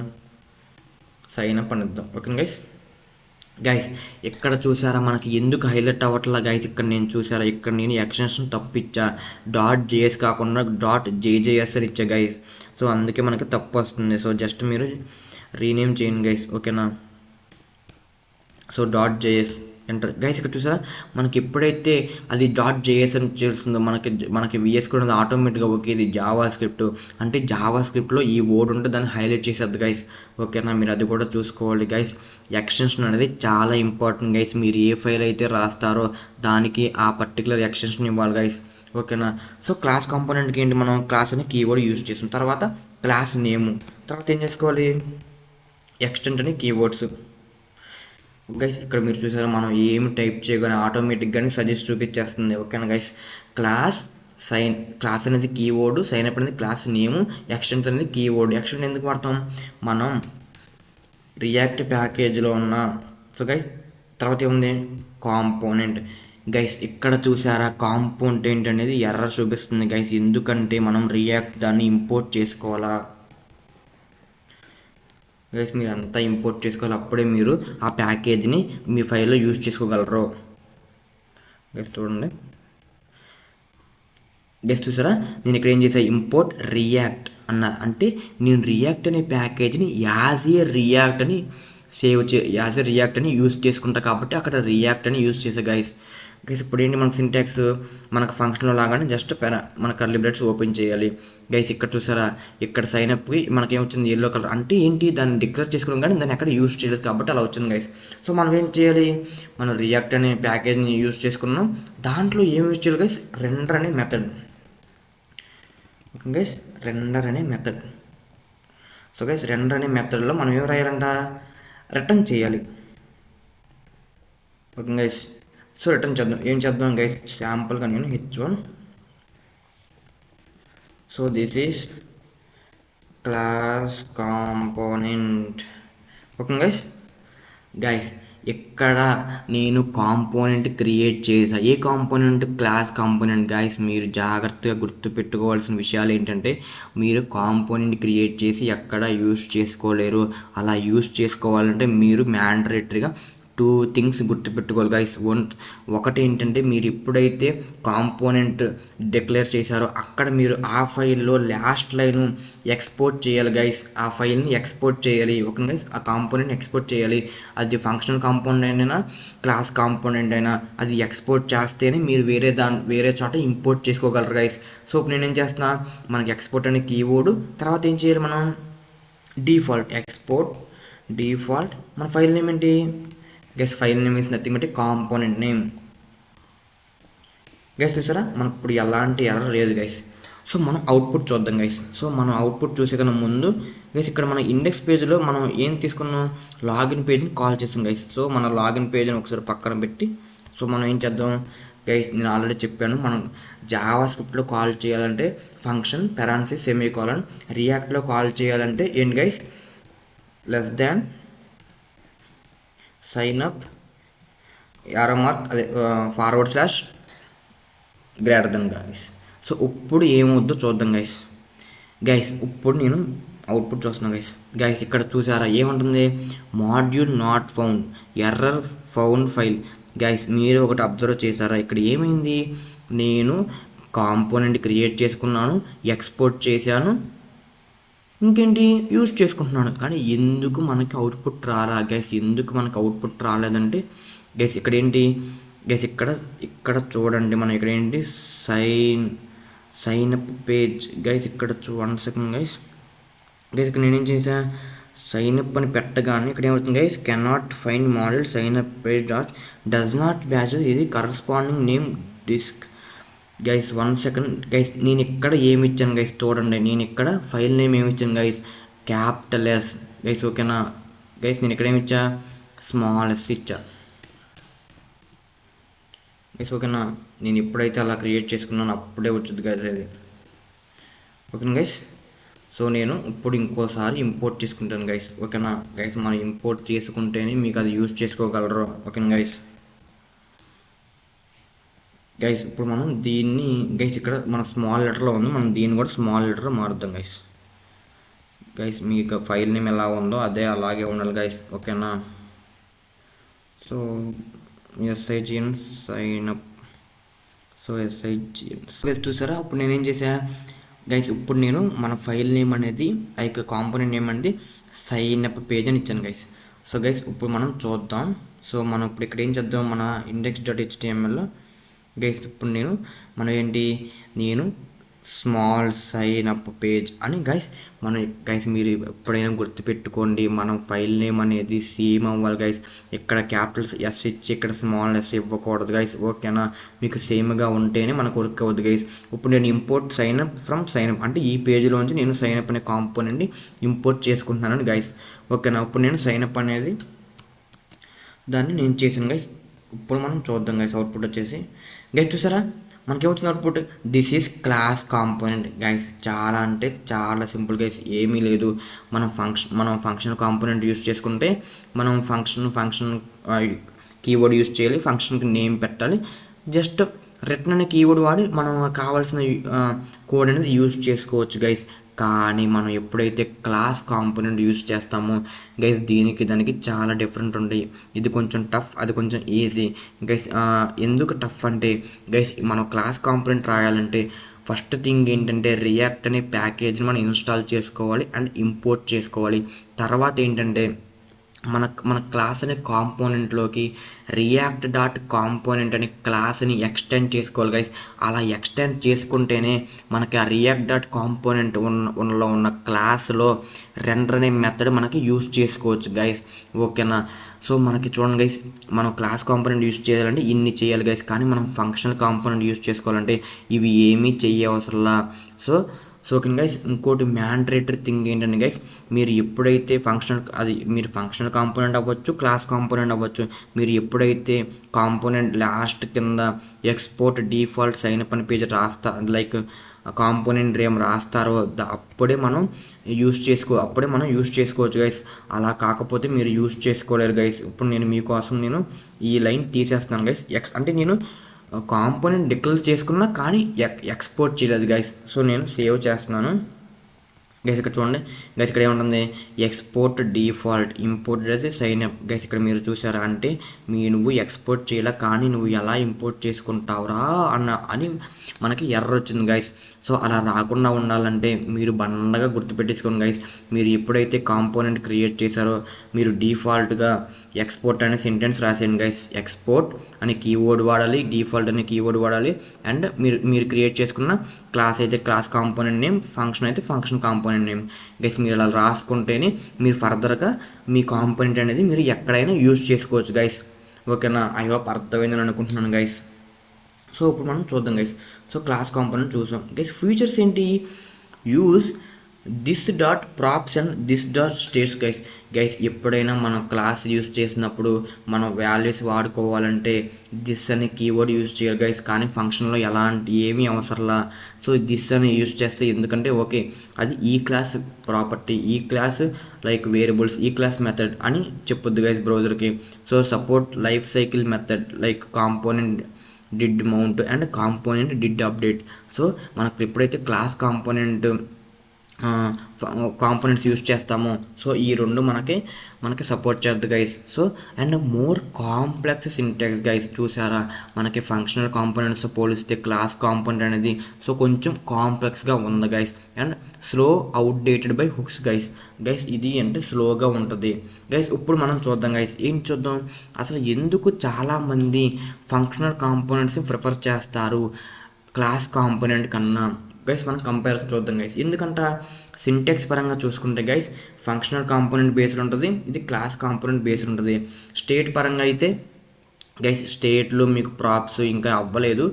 సైన్ అప్ అని ఇద్దాం. ఓకే గైస్, గైస్ ఎక్కడ చూసారా మనకి ఎందుకు హైలైట్ అవ్వట్లా గైస్, ఇక్కడ నేను చూసారా ఇక్కడ నేను ఎక్స్టెన్షన్ తప్పిచ్చా, .js కాకుండా .jjs అని ఇచ్చా గైస్. సో అందుకే మనకి తప్పు వస్తుంది. సో జస్ట్ మీరు రీనేమ్ చేయండి గైస్. ఓకేనా, సో .js ఎంటర్ గైస్. ఇక్కడ చూసారా మనకి ఎప్పుడైతే అది .js అని చేస్తుందో మనకి VS కూడా ఆటోమేటిక్గా ఓకే ఇది జావా స్క్రిప్ట్ అంటే జావా స్క్రిప్ట్లో ఈ వర్డ్ ఉంటే దాన్ని హైలైట్ చేసేది గైస్. ఓకేనా, మీరు అది కూడా చూసుకోవాలి గైస్. ఎక్స్టెన్షన్ అనేది చాలా ఇంపార్టెంట్ గైస్. మీరు ఏ ఫైల్ అయితే రాస్తారో దానికి ఆ పర్టికులర్ ఎక్స్టెన్షన్ ఇవ్వాలి గైస్. ఓకేనా, సో క్లాస్ కాంపోనెంట్కి ఏంటి మనం క్లాస్ అనే కీవర్డ్ యూజ్ చేసిన తర్వాత క్లాస్ నేము, తర్వాత ఏం చేసుకోవాలి ఎక్స్టెంట్ అనే కీవర్డ్స్ గైస్. ఇక్కడ మీరు చూసారా మనం ఏమి టైప్ చేయగానే ఆటోమేటిక్గానే సజెస్ట్ చూపించేస్తుంది. ఓకేనా గైస్, క్లాస్ అనేది కీవర్డ్, సైన్ అప్ అనేది క్లాస్ నేము, ఎక్స్టెంట్ అనేది కీవర్డ్. ఎక్స్టెంట్ ఎందుకు వాడతాం, మనం రియాక్ట్ ప్యాకేజ్లో ఉన్న. సో గైస్ తర్వాత ఏముంది కాంపోనెంట్ గైస్. ఇక్కడ చూసారా కాంపోనెంట్ అనేది ఎర్రర్ చూపిస్తుంది గైస్, ఎందుకంటే మనం రియాక్ట్ దాన్ని ఇంపోర్ట్ చేసుకోవాలా గైస్. మీరు అంతా ఇంపోర్ట్ చేసుకోవాలి, అప్పుడే మీరు ఆ ప్యాకేజ్ని మీ ఫైల్లో యూజ్ చేసుకోగలరు గైస్. చూడండి గైస్, చూసారా నేను ఇక్కడ ఏం చేశాను ఇంపోర్ట్ రియాక్ట్ అన్న, అంటే నేను రియాక్ట్ అనే ప్యాకేజ్ని యాజ్ ఏ రియాక్ట్ అని యాజ్ ఏ రియాక్ట్ అని యూజ్ చేసుకుంటా కాబట్టి అక్కడ రియాక్ట్ అని యూజ్ చేసా గైస్. గైస్ ఇప్పుడు ఏంటి మనకు సింటాక్స్ మనకు ఫంక్షన్లో లాగానే జస్ట్ మన కర్లీ బ్రాకెట్స్ ఓపెన్ చేయాలి గైస్. ఇక్కడ చూసారా ఇక్కడ సైన్ అప్కి మనకేమొచ్చింది ఎల్లో కలర్, అంటే ఏంటి దాన్ని డిక్లేర్ చేసుకోవడం కానీ దాన్ని ఎక్కడ యూజ్ చేయలేదు కాబట్టి అలా వచ్చింది గైస్. సో మనం ఏం చేయాలి, మనం రియాక్ట్ అనే ప్యాకేజ్ని యూజ్ చేసుకున్నాం, దాంట్లో ఏం యూజ్ చేయాలి గైస్ రెండర్ అనే మెథడ్. ఓకే గైస్, రెండర్ అనే మెథడ్. సో గైస్ రెండర్ అనే మెథడ్లో మనం ఏం రాయాలంట రిటర్న్ చేయాలి. ఓకే గైస్, సో రిటర్న్ చేద్దాం. ఏం చేద్దాం గైస్, శాంపుల్గా నేను H1. So this is class component. Okay guys ఇక్కడ నేను కాంపోనెంట్ క్రియేట్ చేసా. ఏ కాంపోనెంట్, క్లాస్ కాంపోనెంట్ గైస్. మీరు జాగ్రత్తగా గుర్తుపెట్టుకోవాల్సిన విషయాలు ఏంటంటే మీరు కాంపోనెంట్ క్రియేట్ చేసి ఎక్కడ యూస్ చేసుకోలేరు. అలా యూస్ చేసుకోవాలంటే మీరు మ్యాండరేటరీగా 2 థింగ్స్ గుర్తుపెట్టుకోవాలి గైస్. ఒకటి ఏంటంటే మీరు ఎప్పుడైతే కాంపోనెంట్ డిక్లేర్ చేశారో అక్కడ మీరు ఆ ఫైల్లో లాస్ట్ లైన్ ఎక్స్పోర్ట్ చేయాలి గైస్. ఆ ఫైల్ని ఎక్స్పోర్ట్ చేయాలి. ఓకే గైస్, ఆ కాంపోనెంట్ ఎక్స్పోర్ట్ చేయాలి. అది ఫంక్షనల్ కాంపోనెంట్ అయినా క్లాస్ కాంపోనెంట్ అయినా అది ఎక్స్పోర్ట్ చేస్తేనే మీరు వేరే చోట ఇంపోర్ట్ చేసుకోగలరు గైస్. సో ఇప్పుడు నేనేం చేస్తున్నా, మనకి ఎక్స్పోర్ట్ అనే కీవర్డ్ తర్వాత ఏం చేయాలి మనం డిఫాల్ట్ ఎక్స్పోర్ట్ డిఫాల్ట్ మన ఫైల్ నేమ్ ఏంటి guys, file name is nothing but component name. Guys చూసారా మనకు ఇప్పుడు ఎలాంటి ఎర్రర్ లేదు గైస్. సో మనం అవుట్పుట్ చూద్దాం గైస్. సో మనం అవుట్పుట్ చూసే కన్నా ముందు గైస్ ఇక్కడ మన ఇండెక్స్ పేజ్లో మనం ఏం తీసుకున్నాం, లాగిన్ పేజ్ని కాల్ చేసాం గైస్. సో మన లాగిన్ పేజ్ని ఒకసారి పక్కన పెట్టి సో మనం ఏం చేద్దాం గైస్, నేను ఆల్రెడీ చెప్పాను, మనం జావా స్క్రిప్ట్లో కాల్ చేయాలంటే ఫంక్షన్ పెరాన్సిస్ సెమీకోలన్, రియాక్ట్లో కాల్ చేయాలంటే ఏంటి guys, less than sign up arrow mark అదే forward slash greater than guys. So ఇప్పుడు ఏమవుద్దో చూద్దాం గైస్. గైస్ ఇప్పుడు నేను అవుట్పుట్ చూస్తున్నాను గైస్. గైస్ ఇక్కడ చూసారా ఏముంటుంది, module not found, error found file. Guys మీరు ఒకటి అబ్జర్వ్ చేశారా, ఇక్కడ ఏమైంది, నేను కాంపోనెంట్ క్రియేట్ చేసుకున్నాను, ఎక్స్పోర్ట్ చేశాను, ఇంకేంటి యూజ్ చేసుకుంటున్నాను, కానీ ఎందుకు మనకి అవుట్పుట్ రాలా గైస్. ఎందుకు మనకి అవుట్పుట్ రాలేదంటే గైస్ ఇక్కడ ఏంటి గైస్, ఇక్కడ చూడండి, మనం ఇక్కడ ఏంటి సైన్ అప్ పేజ్ గైస్. ఇక్కడ 1 సెకండ్ గైస్. గైస్ ఇక్కడ నేనేం చేసా, సైన్ అప్ అని పెట్టగానే ఇక్కడ ఏమవుతుంది guys, cannot find module sign up page dot does not match ఇది corresponding name disk. Guys 1 second guys, నేను ఇక్కడ ఏమి ఇచ్చాను గైస్ చూడండి, నేను ఇక్కడ ఫైల్ నేమ్ ఏమి ఇచ్చాను గైస్, క్యాపిటల్ ఎస్ గైస్. ఓకేనా గైస్, నేను ఇక్కడ ఏమి ఇచ్చా, స్మాల్ ఎస్ ఇచ్చా గైస్. ఓకేనా, నేను ఎప్పుడైతే అలా క్రియేట్ చేసుకున్నాను అప్పుడే వచ్చింది గైస్ అది. ఓకేనా గైస్. సో నేను ఇప్పుడు ఇంకోసారి ఇంపోర్ట్ చేసుకుంటాను గైస్. ఓకేనా గైస్, మనం ఇంపోర్ట్ చేసుకుంటేనే మీకు అది యూజ్ చేసుకోగలరు. ఓకేనా గైస్. గైస్ ఇప్పుడు మనం దీన్ని గైస్ ఇక్కడ మన స్మాల్ లెటర్లో ఉంది, మనం దీన్ని కూడా స్మాల్ లెటర్ మారుద్దాం గైస్. గైస్ మీకు ఫైల్ నేమ్ ఎలా ఉందో అదే అలాగే ఉండాలి గైస్. ఓకేనా. So S I G N sign up, so S I G N guys చూసారా, ఇప్పుడు నేనేం చేసా గైస్, ఇప్పుడు నేను మన ఫైల్ నేమ్ అనేది లైక్ కాంపోనెంట్ నేమ్ అనేది సైన్ అప్ పేజ్ అని ఇచ్చాను గైస్. సో గైస్ ఇప్పుడు మనం చూద్దాం. సో మనం ఇప్పుడు ఇక్కడ ఏం చేద్దాం, మన index.htmlలో గైస్ ఇప్పుడు మనం ఏంటి, నేను స్మాల్ సైన్ అప్ పేజ్ అని గైస్. గైస్ మీరు ఎప్పుడైనా గుర్తుపెట్టుకోండి, మనం ఫైల్ నేమ్ అనేది సేమ్ అవ్వాలి గైస్. ఇక్కడ క్యాపిటల్స్ ఎస్ ఇచ్చి ఇక్కడ స్మాల్ ఎస్ ఇవ్వకూడదు గైస్. ఓకేనా, మీకు సేమ్గా ఉంటేనే మనకు వర్క్ అవ్వద్దు గైస్. ఇప్పుడు నేను import sign up from sign up అంటే ఈ పేజ్లోంచి నేను సైన్ అప్ అనే కాంపోనెంట్ని ఇంపోర్ట్ చేసుకుంటున్నాను గైస్. ఓకేనా, ఇప్పుడు నేను సైన్ అప్ అనేది దాన్ని నేను చేశాను గైస్. ఇప్పుడు మనం చూద్దాం గైస్ అవుట్పుట్ వచ్చేసి. గైస్ చూసారా మనకేమొచ్చింది output, this is class component guys. చాలా అంటే చాలా సింపుల్ గైస్, ఏమీ లేదు. మనం ఫంక్షన్ కాంపోనెంట్ యూస్ చేసుకుంటే మనం ఫంక్షన్ కీవర్డ్ యూస్ చేయాలి, ఫంక్షన్కి నేమ్ పెట్టాలి, జస్ట్ రిటర్న్ అనే కీవర్డ్ వాడి మనం కావాల్సిన కోడ్ అనేది యూజ్ చేసుకోవచ్చు గైస్. కానీ మనం ఎప్పుడైతే క్లాస్ కాంపోనెంట్ యూజ్ చేస్తామో గైస్, దానికి చాలా డిఫరెంట్ ఉంటాయి. ఇది కొంచెం టఫ్, అది కొంచెం ఈజీ గైస్. ఎందుకు టఫ్ అంటే గైస్, మనం క్లాస్ కాంపోనెంట్ రాయాలంటే ఫస్ట్ థింగ్ ఏంటంటే రియాక్ట్ అనే ప్యాకేజ్ని మనం ఇన్స్టాల్ చేసుకోవాలి అండ్ ఇంపోర్ట్ చేసుకోవాలి. తర్వాత ఏంటంటే మన క్లాస్ అనే కాంపోనెంట్లోకి రియాక్ట్ డాట్ కాంపోనెంట్ అనే క్లాస్ని ఎక్స్టెండ్ చేసుకోవాలి గైస్. అలా ఎక్స్టెండ్ చేసుకుంటేనే మనకి ఆ రియాక్ట్ డాట్ కాంపోనెంట్ ఉన్న క్లాస్లో రెండర్ అనే మెథడ్ మనకి యూజ్ చేసుకోవచ్చు గైస్. ఓకేనా. సో మనకి చూడండి గైస్, మనం క్లాస్ కాంపోనెంట్ యూజ్ చేయాలంటే ఇన్ని చేయాలి గైస్, కానీ మనం ఫంక్షనల్ కాంపోనెంట్ యూజ్ చేసుకోవాలంటే ఇవి ఏమీ చెయ్యవసరంలా. సో ఓకే గైస్, ఇంకోటి మ్యాండేటరీ థింగ్ ఏంటంటే గైస్, మీరు ఎప్పుడైతే మీరు ఫంక్షనల్ కాంపోనెంట్ అవ్వచ్చు, క్లాస్ కాంపోనెంట్ అవ్వచ్చు, మీరు ఎప్పుడైతే కాంపోనెంట్ లాస్ట్ కింద ఎక్స్పోర్ట్ డిఫాల్ట్ సైన్ అప్ అని పేజ్ లైక్ కాంపోనెంట్ నేమ్ రాస్తారో అప్పుడే మనం యూజ్ చేసుకోవచ్చు గైస్. అలా కాకపోతే మీరు యూజ్ చేసుకోలేరు గైస్. ఇప్పుడు నేను మీకోసం ఈ లైన్ తీసేస్తాను గైస్. అంటే నేను కాంపోనెంట్ డిక్లేర్ చేసుకున్నా కానీ ఎక్స్పోర్ట్ చేయలేదు గైస్. సో నేను సేవ్ చేస్తున్నాను గైస్. ఇక్కడ చూడండి గైస్, ఇక్కడ ఏముంటుంది, ఎక్స్పోర్ట్ డిఫాల్ట్ ఇంపోర్ట్ అయితే సైన్ అప్ గైస్. ఇక్కడ మీరు చూసారా, అంటే నువ్వు ఎక్స్పోర్ట్ చేయాల కానీ నువ్వు ఎలా ఇంపోర్ట్ చేసుకుంటావురా అని మనకి ఎర్రర్ వచ్చింది గైస్. సో అలా రాకుండా ఉండాలంటే మీరు బండగా గుర్తుపెట్టేసుకోండి గైస్. మీరు ఎప్పుడైతే కాంపోనెంట్ క్రియేట్ చేశారో మీరు డిఫాల్ట్గా ఎక్స్పోర్ట్ అనే సెంటెన్స్ రాసేయండి గైస్. ఎక్స్పోర్ట్ అనే కీవర్డ్ వాడాలి, డిఫాల్ట్ అనే కీవర్డ్ వాడాలి, అండ్ మీరు క్రియేట్ చేసుకున్న క్లాస్ అయితే క్లాస్ కాంపోనెంట్ నేమ్, ఫంక్షన్ అయితే function component component name. Guys మీరు ఇలా రాసుకుంటేనే మీరు ఫర్దర్గా మీ కాంపోనెంట్ అనేది మీరు ఎక్కడైనా యూజ్ చేసుకోవచ్చు గైస్. ఓకేనా, ఐ హోప్ అర్థమైందని అనుకుంటున్నాను గైస్. సో ఇప్పుడు మనం చూద్దాం గైస్. సో క్లాస్ కాంపోనెంట్ చూసాం గైస్. ఫీచర్స్ ఏంటి? Use this dot props and this dot states guys. Guys ఎప్పుడైనా మనం క్లాస్ యూజ్ చేసినప్పుడు మనం వాల్యూస్ వాడుకోవాలంటే దిస్ అనే కీవర్డ్ యూజ్ చేయాలి గైస్. కానీ ఫంక్షన్లో ఎలాంటి ఏమీ అవసరంలా. సో దిస్ అని యూజ్ చేస్తే ఎందుకంటే ఓకే అది ఈ క్లాస్ ప్రాపర్టీ, ఈ క్లాస్ లైక్ వేరియబుల్స్, ఈ క్లాస్ మెథడ్ అని చెప్పొద్దు గైస్ బ్రౌజర్కి. So support life cycle method like component did mount and component did update. So మనకు ఎప్పుడైతే క్లాస్ కాంపోనెంట్స్ యూజ్ చేస్తామో సో ఈ రెండు మనకి సపోర్ట్ చేద్దు guys. So and more complex syntax guys. చూసారా మనకి ఫంక్షనల్ కాంపోనెంట్స్తో పోలిస్తే క్లాస్ కాంపోనెంట్ అనేది సో కొంచెం కాంప్లెక్స్గా ఉంది guys. And slow outdated by hooks guys. ఇది అంటే స్లోగా ఉంటుంది గైస్. ఇప్పుడు మనం చూద్దాం గైస్. ఏం చూద్దాం అసలు ఎందుకు చాలామంది ఫంక్షనల్ కాంపోనెంట్స్ ప్రిఫర్ చేస్తారు క్లాస్ కాంపోనెంట్ కన్నా గైస్. మనం కంపారిజన్ చూద్దాం గైస్. ఎందుకంట సింటాక్స్ పరంగా చూసుకుంటే గైస్ ఫంక్షనల్ కాంపోనెంట్ బేస్డ్ ఉంటుంది, ఇది క్లాస్ కాంపోనెంట్ బేస్డ్ ఉంటుంది. స్టేట్ పరంగా అయితే గైస్ స్టేట్లో మీకు ప్రాప్స్ ఇంకా అవ్వలేదు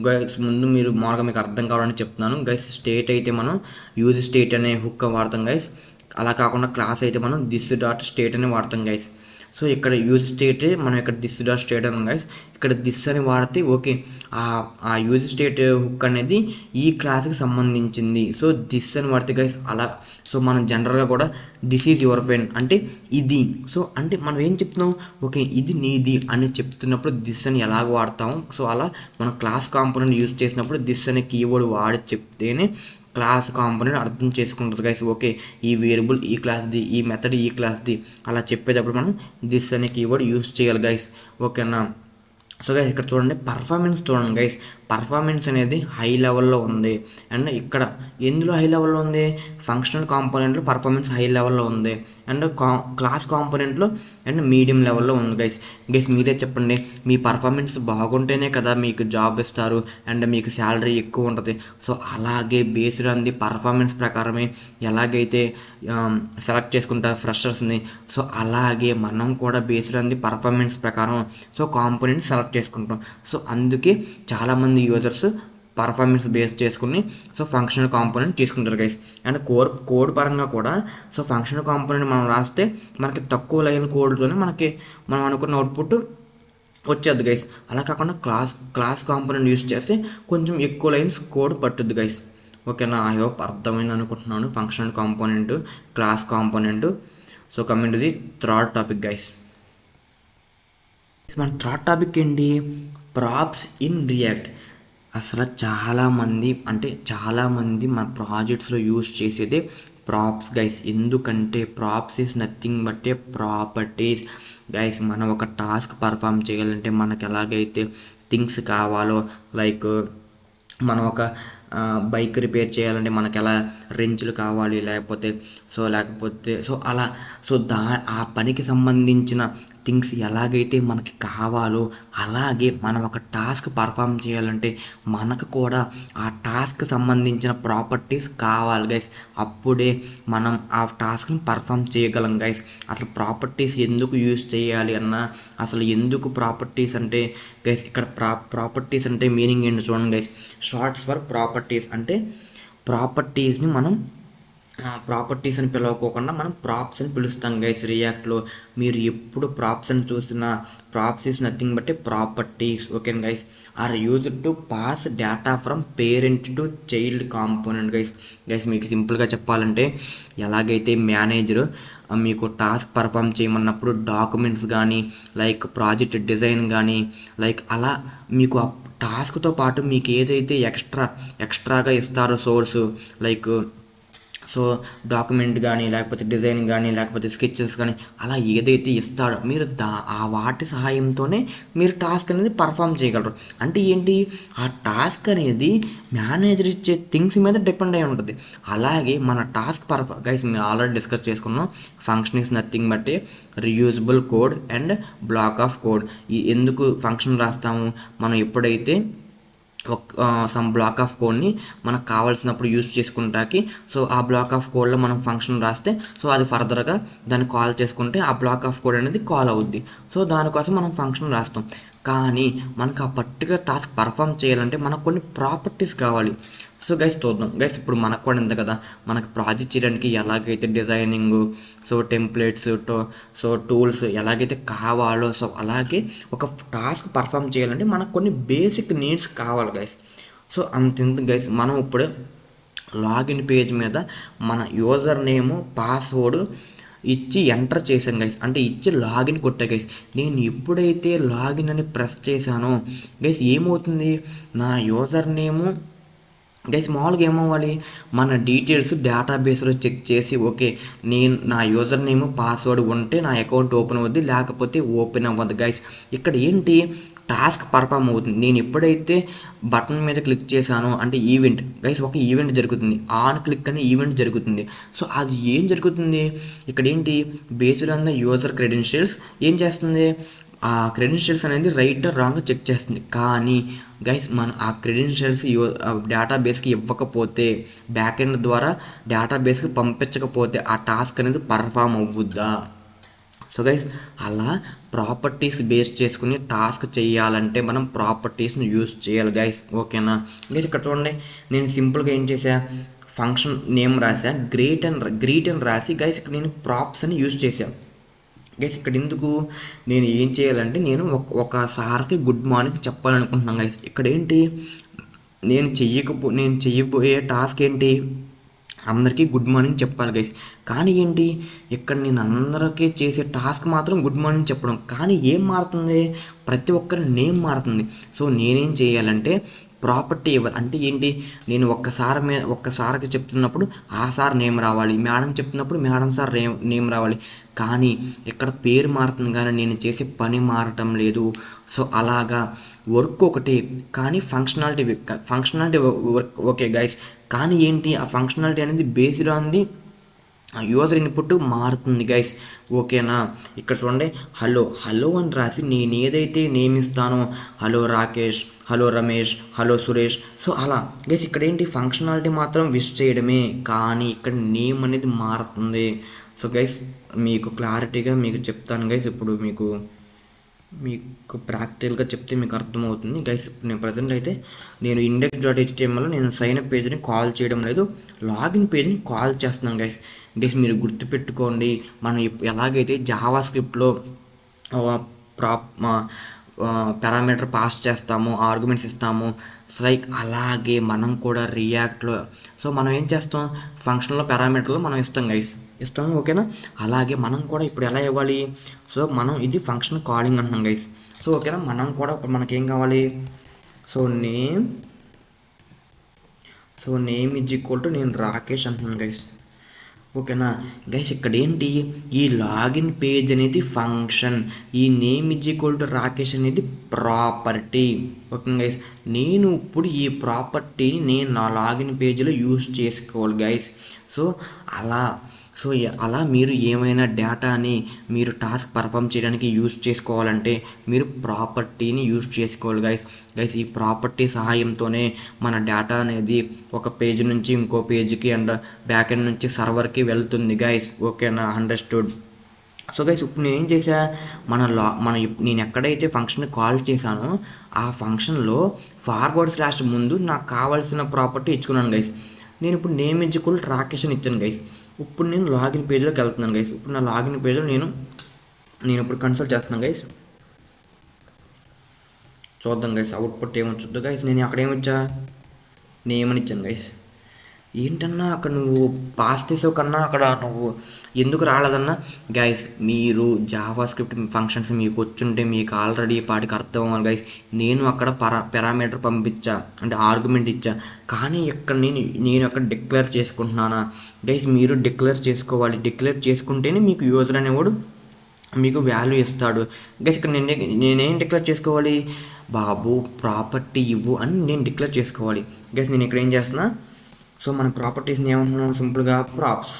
గైస్. ముందు మీరు మామూలుగా మీకు అర్థం కావాలని చెప్తున్నాను గైస్. స్టేట్ అయితే మనం యూజ్ స్టేట్ అనే హుక్ వాడతాం గైస్. అలా కాకుండా క్లాస్ అయితే మనం దిస్ డాట్ స్టేట్ అని వాడతాం గైస్. సో ఇక్కడ యూజ్ స్టేట్ మనం ఇక్కడ దిస్ డాట్ స్టేట్ అని గైస్. ఇక్కడ దిస్ అని వాడితే ఓకే ఆ యూజ్ స్టేట్ హుక్ అనేది ఈ క్లాస్కి సంబంధించింది. సో దిస్ అని వాడితే గైస్ అలా. సో మనం జనరల్గా కూడా దిస్ ఈజ్ యువర్ పెన్ అంటే ఇది. సో అంటే మనం ఏం చెప్తున్నాం ఓకే ఇది నీది అని చెప్తున్నప్పుడు దిస్ అని ఎలాగ వాడతాము. సో అలా మనం క్లాస్ కాంపోనెంట్ యూజ్ చేసినప్పుడు దిస్ అనే కీవర్డ్ వాడి చెప్తేనే క్లాస్ కాంపోనెంట్ అర్థం చేసుకుంటుంది గైస్. ఓకే ఈ వేరియబుల్ ఈ క్లాస్ది, ఈ మెథడ్ ఈ క్లాస్ది అలా చెప్పేటప్పుడు మనం దిస్ అనే కీవర్డ్ యూజ్ చేయాలి గైస్. ఓకేనా. సో గైస్ ఇక్కడ చూడండి పర్ఫార్మెన్స్ చూడండి గైస్. పర్ఫార్మెన్స్ అనేది హై లెవెల్లో ఉంది. అండ్ ఇక్కడ ఎందులో హై లెవెల్లో ఉంది? ఫంక్షనల్ కాంపోనెంట్లో పర్ఫార్మెన్స్ హై లెవెల్లో ఉంది. అండ్ క్లాస్ కాంపోనెంట్లో అండ్ మీడియం లెవెల్లో ఉంది గైస్. మీరే చెప్పండి, మీ పర్ఫార్మెన్స్ బాగుంటేనే కదా మీకు జాబ్ ఇస్తారు అండ్ మీకు శాలరీ ఎక్కువ ఉంటుంది. సో అలాగే బేస్డ్ ఆన్ ది పర్ఫార్మెన్స్ ప్రకారమే ఎలాగైతే సెలెక్ట్ చేసుకుంటారు ఫ్రెషర్స్ని, సో అలాగే మనం కూడా బేస్డ్ ఆన్ ది పర్ఫార్మెన్స్ ప్రకారం సో కాంపోనెంట్ సెలెక్ట్ చేసుకుంటాం. సో అందుకే చాలామంది యూజర్స్ పర్ఫార్మెన్స్ బేస్ చేసుకుని సో ఫంక్షనల్ కాంపోనెంట్ తీసుకుంటారు గైస్. అండ్ కోడ్ పరంగా కూడా సో ఫంక్షనల్ కాంపోనెంట్ మనం రాస్తే మనకి తక్కువ లైన్ కోడ్తోనే మనం అనుకున్న అవుట్పుట్ వచ్చేది గైస్. అలా కాకుండా క్లాస్ కాంపోనెంట్ యూజ్ చేస్తే కొంచెం ఎక్కువ లైన్స్ కోడ్ పట్టుద్ది గైస్. ఓకేనా, ఐ హోప్ అర్థమైంది అనుకుంటున్నాను functional component class component. So coming to the third topic guys. మన థర్డ్ టాపిక్ ఏంటి? Props in React. అసలు చాలామంది మన ప్రాజెక్ట్స్లో యూజ్ చేసేదే ప్రాప్స్ గైస్. ఎందుకంటే props is nothing but a properties guys. మనం ఒక టాస్క్ పర్ఫామ్ చేయాలంటే మనకు ఎలాగైతే థింగ్స్ కావాలో లైక్ మనం ఒక బైక్ రిపేర్ చేయాలంటే మనకు ఎలా రెంచులు కావాలి లేకపోతే అలా ఆ పనికి సంబంధించిన థింగ్స్ ఎలాగైతే మనకి కావాలో అలాగే మనం ఒక టాస్క్ పర్ఫామ్ చేయాలంటే మనకు కూడా ఆ టాస్క్ సంబంధించిన ప్రాపర్టీస్ కావాలి గైస్. అప్పుడే మనం ఆ టాస్క్ని పర్ఫామ్ చేయగలం గైస్. అసలు ప్రాపర్టీస్ ఎందుకు యూజ్ చేయాలి అసలు ఎందుకు ప్రాపర్టీస్ అంటే గైస్ ఇక్కడ ప్రాపర్టీస్ అంటే మీనింగ్ ఏంటి చూడండి గైస్. షార్ట్స్ ఫర్ ప్రాపర్టీస్ అంటే ప్రాపర్టీస్ని మనం ప్రాపర్టీస్ అని పిలవకోకుండా మనం ప్రాప్స్ అని పిలుస్తాం గైస్. రియాక్ట్లో మీరు ఎప్పుడు ప్రాప్స్ అని చూసినా props is nothing but properties. Okay guys, are used to pass data from parent to child component guys. మీకు సింపుల్గా చెప్పాలంటే ఎలాగైతే మేనేజర్ మీకు టాస్క్ పర్ఫామ్ చేయమన్నప్పుడు డాక్యుమెంట్స్ కానీ లైక్ ప్రాజెక్ట్ డిజైన్ కానీ లైక్ అలా మీకు ఆ టాస్క్తో పాటు మీకు ఏదైతే ఎక్స్ట్రాగా ఇస్తారో సోర్సు లైక్ సో డాక్యుమెంట్ కానీ లేకపోతే డిజైన్ కానీ లేకపోతే స్కెచెస్ కానీ అలా ఏదైతే ఇస్తాడో మీరు ఆ వాటి సహాయంతోనే మీరు టాస్క్ అనేది పర్ఫామ్ చేయగలరు. అంటే ఏంటి ఆ టాస్క్ అనేది మేనేజర్ ఇచ్చే థింగ్స్ మీద డిపెండ్ అయి ఉంటుంది. అలాగే మన టాస్క్ గైస్ మీరు ఆల్రెడీ డిస్కస్ చేసుకున్నాం function is nothing but reusable code and black of code. ఎందుకు ఫంక్షన్ రాస్తాము? మనం ఎప్పుడైతే సమ్ బ్లాక్ ఆఫ్ కోడ్ని మనకు కావాల్సినప్పుడు యూస్ చేసుకుంటాకి. సో ఆ బ్లాక్ ఆఫ్ కోడ్లో మనం ఫంక్షన్ రాస్తే సో అది ఫర్దర్గా దాన్ని కాల్ చేసుకుంటే ఆ బ్లాక్ ఆఫ్ కోడ్ అనేది కాల్ అవుద్ది. సో దానికోసం మనం ఫంక్షన్ రాస్తాం. కానీ మనకు ఆ పర్టికులర్ టాస్క్ పర్ఫామ్ చేయాలంటే మనకు కొన్ని ప్రాపర్టీస్ కావాలి. సో గైస్ చూద్దాం గైస్, ఇప్పుడు మనకు కూడా ఉంది కదా, మనకు ప్రాజెక్ట్ చేయడానికి ఎలాగైతే designing, so templates, so tools ఎలాగైతే కావాలో, సో అలాగే ఒక టాస్క్ పర్ఫామ్ చేయాలంటే మనకు కొన్ని బేసిక్ నీడ్స్ కావాలి గైస్. సో అంతెందుకు గైస్, మనం ఇప్పుడు లాగిన్ పేజ్ మీద మన యూజర్ నేము పాస్వర్డ్ ఇచ్చి ఎంటర్ చేశాను గైస్, అంటే ఇచ్చి లాగిన్ కొట్టా గైస్. నేను ఎప్పుడైతే లాగిన్ అని ప్రెస్ చేశానో గైస్ ఏమవుతుంది, నా యూజర్ నేము గైస్ మామూలుగా ఏమవ్వాలి, మన డీటెయిల్స్ డేటాబేస్లో చెక్ చేసి ఓకే నేను నా యూజర్ నేమ్ పాస్వర్డ్ ఉంటే నా అకౌంట్ ఓపెన్ అవుద్ది, లేకపోతే ఓపెన్ అవ్వదు గైస్. ఇక్కడ ఏంటి టాస్క్ పర్ఫామ్ అవుతుంది. నేను ఎప్పుడైతే బటన్ మీద క్లిక్ చేశానో అంటే ఈవెంట్ గైస్, ఒక ఈవెంట్ జరుగుతుంది, ఆన్ క్లిక్ అనే ఈవెంట్ జరుగుతుంది. సో అది ఏం జరుగుతుంది ఇక్కడ ఏంటి, based on the user credentials ఏం చేస్తుంది, ఆ క్రెడెన్షియల్స్ అనేది రైట్ రాంగ్ చెక్ చేస్తుంది. కానీ గైస్ మనం ఆ క్రెడెన్షియల్స్ డేటాబేస్కి ఇవ్వకపోతే, బ్యాక్ ఎండ్ ద్వారా డేటాబేస్కి పంపించకపోతే ఆ టాస్క్ అనేది పర్ఫామ్ అవ్వుద్దా. సో గైస్ అలా ప్రాపర్టీస్ బేస్ చేసుకుని టాస్క్ చేయాలంటే మనం ప్రాపర్టీస్ని యూస్ చేయాలి గైస్, ఓకేనా గైస్. ఇక్కడ చూడండి, నేను సింపుల్గా ఏం చేసా, ఫంక్షన్ నేమ్ రాసా, గ్రీట్ అండ్ రాసి గైస్ ఇక్కడ నేను ప్రాప్స్ అని యూస్ చేశాను గైస్. ఇక్కడ ఎందుకు నేను ఏం చేయాలంటే నేను ఒక సార్కి గుడ్ మార్నింగ్ చెప్పాలనుకుంటున్నాను గైస్. ఇక్కడ ఏంటి నేను చెయ్యబోయే టాస్క్ ఏంటి, అందరికీ గుడ్ మార్నింగ్ చెప్పాలి గైస్. కానీ ఏంటి ఇక్కడ నేను అందరికీ చేసే టాస్క్ మాత్రం గుడ్ మార్నింగ్ చెప్పడం, కానీ ఏం మారుతుంది, ప్రతి ఒక్కరి నేమ్ మారుతుంది. సో నేనేం చేయాలంటే ప్రాపర్టీ ఇవ్వాలి, అంటే ఏంటి, నేను ఒక్కసారికి చెప్తున్నప్పుడు ఆ సార్ నేమ్ రావాలి, మేడం చెప్తున్నప్పుడు మేడం సార్ నేమ్ రావాలి. కానీ ఇక్కడ పేరు మారుతుంది కానీ నేను చేసే పని మారటం లేదు. సో అలాగా వర్క్ ఒకటి కానీ ఫంక్షనాలిటీ వర్క్ ఓకే గైస్. కానీ ఏంటి ఆ ఫంక్షనాలిటీ అనేది based on the user input మారుతుంది గైస్, ఓకేనా. ఇక్కడ చూడండి, హలో అని రాసి నేను ఏదైతే నేమ్ ఇస్తానో, hello Rakesh, hello Ramesh, hello Suresh, so అలా గైస్. ఇక్కడ ఏంటి ఫంక్షనాలిటీ మాత్రం విష్ చేయడమే, కానీ ఇక్కడ నేమ్ అనేది మారుతుంది. సో గైస్ మీకు క్లారిటీగా మీకు చెప్తాను గైస్, ఇప్పుడు మీకు ప్రాక్టికల్గా చెప్తే మీకు అర్థమవుతుంది గైస్. నేను ప్రజెంట్ అయితే నేను index.html నేను సైన్ అప్ పేజ్ని కాల్ చేయడం లేదు, లాగిన్ పేజ్ని కాల్ చేస్తున్నాను గైస్. మీరు గుర్తుపెట్టుకోండి, మనం ఎలాగైతే జావా స్క్రిప్ట్లో పారామీటర్ పాస్ చేస్తాము, ఆర్గ్యుమెంట్స్ ఇస్తాము, లైక్ అలాగే మనం కూడా రియాక్ట్లో సో మనం ఏం చేస్తాం, ఫంక్షన్లో పారామీటర్లో మనం ఇస్తాము ఓకేనా. అలాగే మనం కూడా ఇప్పుడు ఎలా ఇవ్వాలి, సో మనం ఇది ఫంక్షన్ కాలింగ్ అంటున్నాం గైస్. సో ఓకేనా, మనం కూడా ఇప్పుడు మనకేం కావాలి, so name is equal to నేను రాకేష్ అంటున్నాను గైస్, ఓకేనా గైస్. ఇక్కడ ఏంటి, ఈ లాగిన్ పేజ్ అనేది ఫంక్షన్, ఈ name is equal to Rakesh అనేది ప్రాపర్టీ, ఓకే గైస్. నేను ఇప్పుడు ఈ ప్రాపర్టీని నేను నా లాగిన్ పేజ్లో యూస్ చేసుకోవాలి గైస్. సో అలా మీరు ఏమైనా డేటాని మీరు టాస్క్ పర్ఫామ్ చేయడానికి యూస్ చేసుకోవాలంటే మీరు ప్రాపర్టీని యూస్ చేసుకోవాలి గైస్. ఈ ప్రాపర్టీ సహాయంతోనే మన డేటా అనేది ఒక పేజ్ నుంచి ఇంకో పేజ్కి అండ్ బ్యాక్ ఎండ్ నుంచి సర్వర్కి వెళ్తుంది గైస్, ఓకేనా, అండర్స్టూడ్. సో గైస్ ఇప్పుడు నేనేం చేశా, నేను ఎక్కడైతే ఫంక్షన్ కాల్ చేశానో ఆ ఫంక్షన్లో ఫార్వర్డ్ స్లాష్ ముందు నాకు కావాల్సిన ప్రాపర్టీ ఇచ్చుకున్నాను గైస్. నేను ఇప్పుడు name is equal to Rakesh అని ఇచ్చాను గైస్. ఇప్పుడు నేను లాగిన్ పేజ్లోకి వెళ్తున్నాను గైస్. ఇప్పుడు నా లాగిన్ పేజ్లో నేను ఇప్పుడు కన్సల్ట్ చేస్తున్నాను గైస్. చూద్దాం గైస్ అవుట్పుట్ ఏమొచ్చుద్దు గైస్. నేను అక్కడ ఏమొచ్చా, నేమ్ అని ఇచ్చాను గైస్. ఏంటన్నా అక్కడ నువ్వు పాస్ చేసావు కన్నా అక్కడ నువ్వు ఎందుకు రాలేదన్నా గైస్, మీరు జావా స్క్రిప్ట్ ఫంక్షన్స్ మీకు వచ్చుంటే మీకు ఆల్రెడీ పాటికి అర్థం అవ్వాలి గైస్. నేను అక్కడ పారామీటర్ పంపించా, అంటే ఆర్గ్యుమెంట్ ఇచ్చా, కానీ ఇక్కడ నేను అక్కడ డిక్లేర్ చేసుకుంటున్నానా గైస్. మీరు డిక్లేర్ చేసుకోవాలి, డిక్లేర్ చేసుకుంటేనే మీకు యూజర్ అనేవాడు మీకు వాల్యూ ఇస్తాడు గైస్. ఇక్కడ నేనేం డిక్లేర్ చేసుకోవాలి, బాబు ప్రాపర్టీ ఇవ్వు అని నేను డిక్లేర్ చేసుకోవాలి గైస్. నేను ఇక్కడ ఏం చేస్తున్నా, సో మన ప్రాపర్టీస్ని ఏమంటున్నాం, సింపుల్గా ప్రాప్స్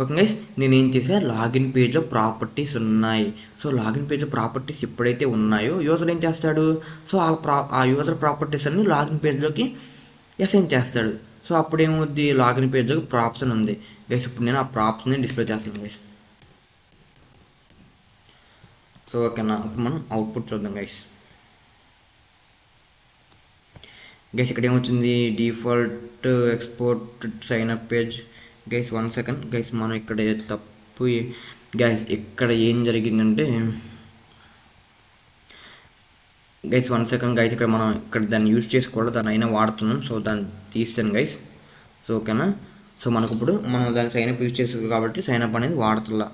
ఓకే గైస్, నేను ఏం చేసా, లాగిన్ పేజ్లో ప్రాపర్టీస్ ఉన్నాయి. సో లాగిన్ పేజ్లో ప్రాపర్టీస్ ఎప్పుడైతే ఉన్నాయో యూజర్ ఏం చేస్తాడు, సో ఆ యూజర్ ప్రాపర్టీస్ అన్ని లాగిన్ పేజ్లోకి అసైన్ చేస్తాడు. సో అప్పుడు ఏమవుద్ది, లాగిన్ పేజ్లోకి ప్రాప్స్ అని ఉంది గైస్. ఇప్పుడు నేను ఆ ప్రాప్స్ని డిస్ప్లే చేస్తాను గైస్. సో ఓకేనా, ఇప్పుడు మనం అవుట్పుట్ చూద్దాం గైస్. గైస్ ఇక్కడ ఏమొచ్చింది, default export sign up page. Guys 1 second guys, మనం ఇక్కడ తప్పు గైస్. ఇక్కడ ఏం జరిగిందంటే గైస్ 1 సెకండ్ గైస్, ఇక్కడ మనం ఇక్కడ దాన్ని యూజ్ చేసుకోవాలి, దాన్ని అయినా వాడుతున్నాం. సో దాన్ని తీస్తాను గైస్. సో ఓకేనా, సో మనకు ఇప్పుడు మనం దాన్ని సైన్ అప్ యూజ్ చేసుకోవాలి కాబట్టి సైన్ అప్ అనేది వాడుతున్నా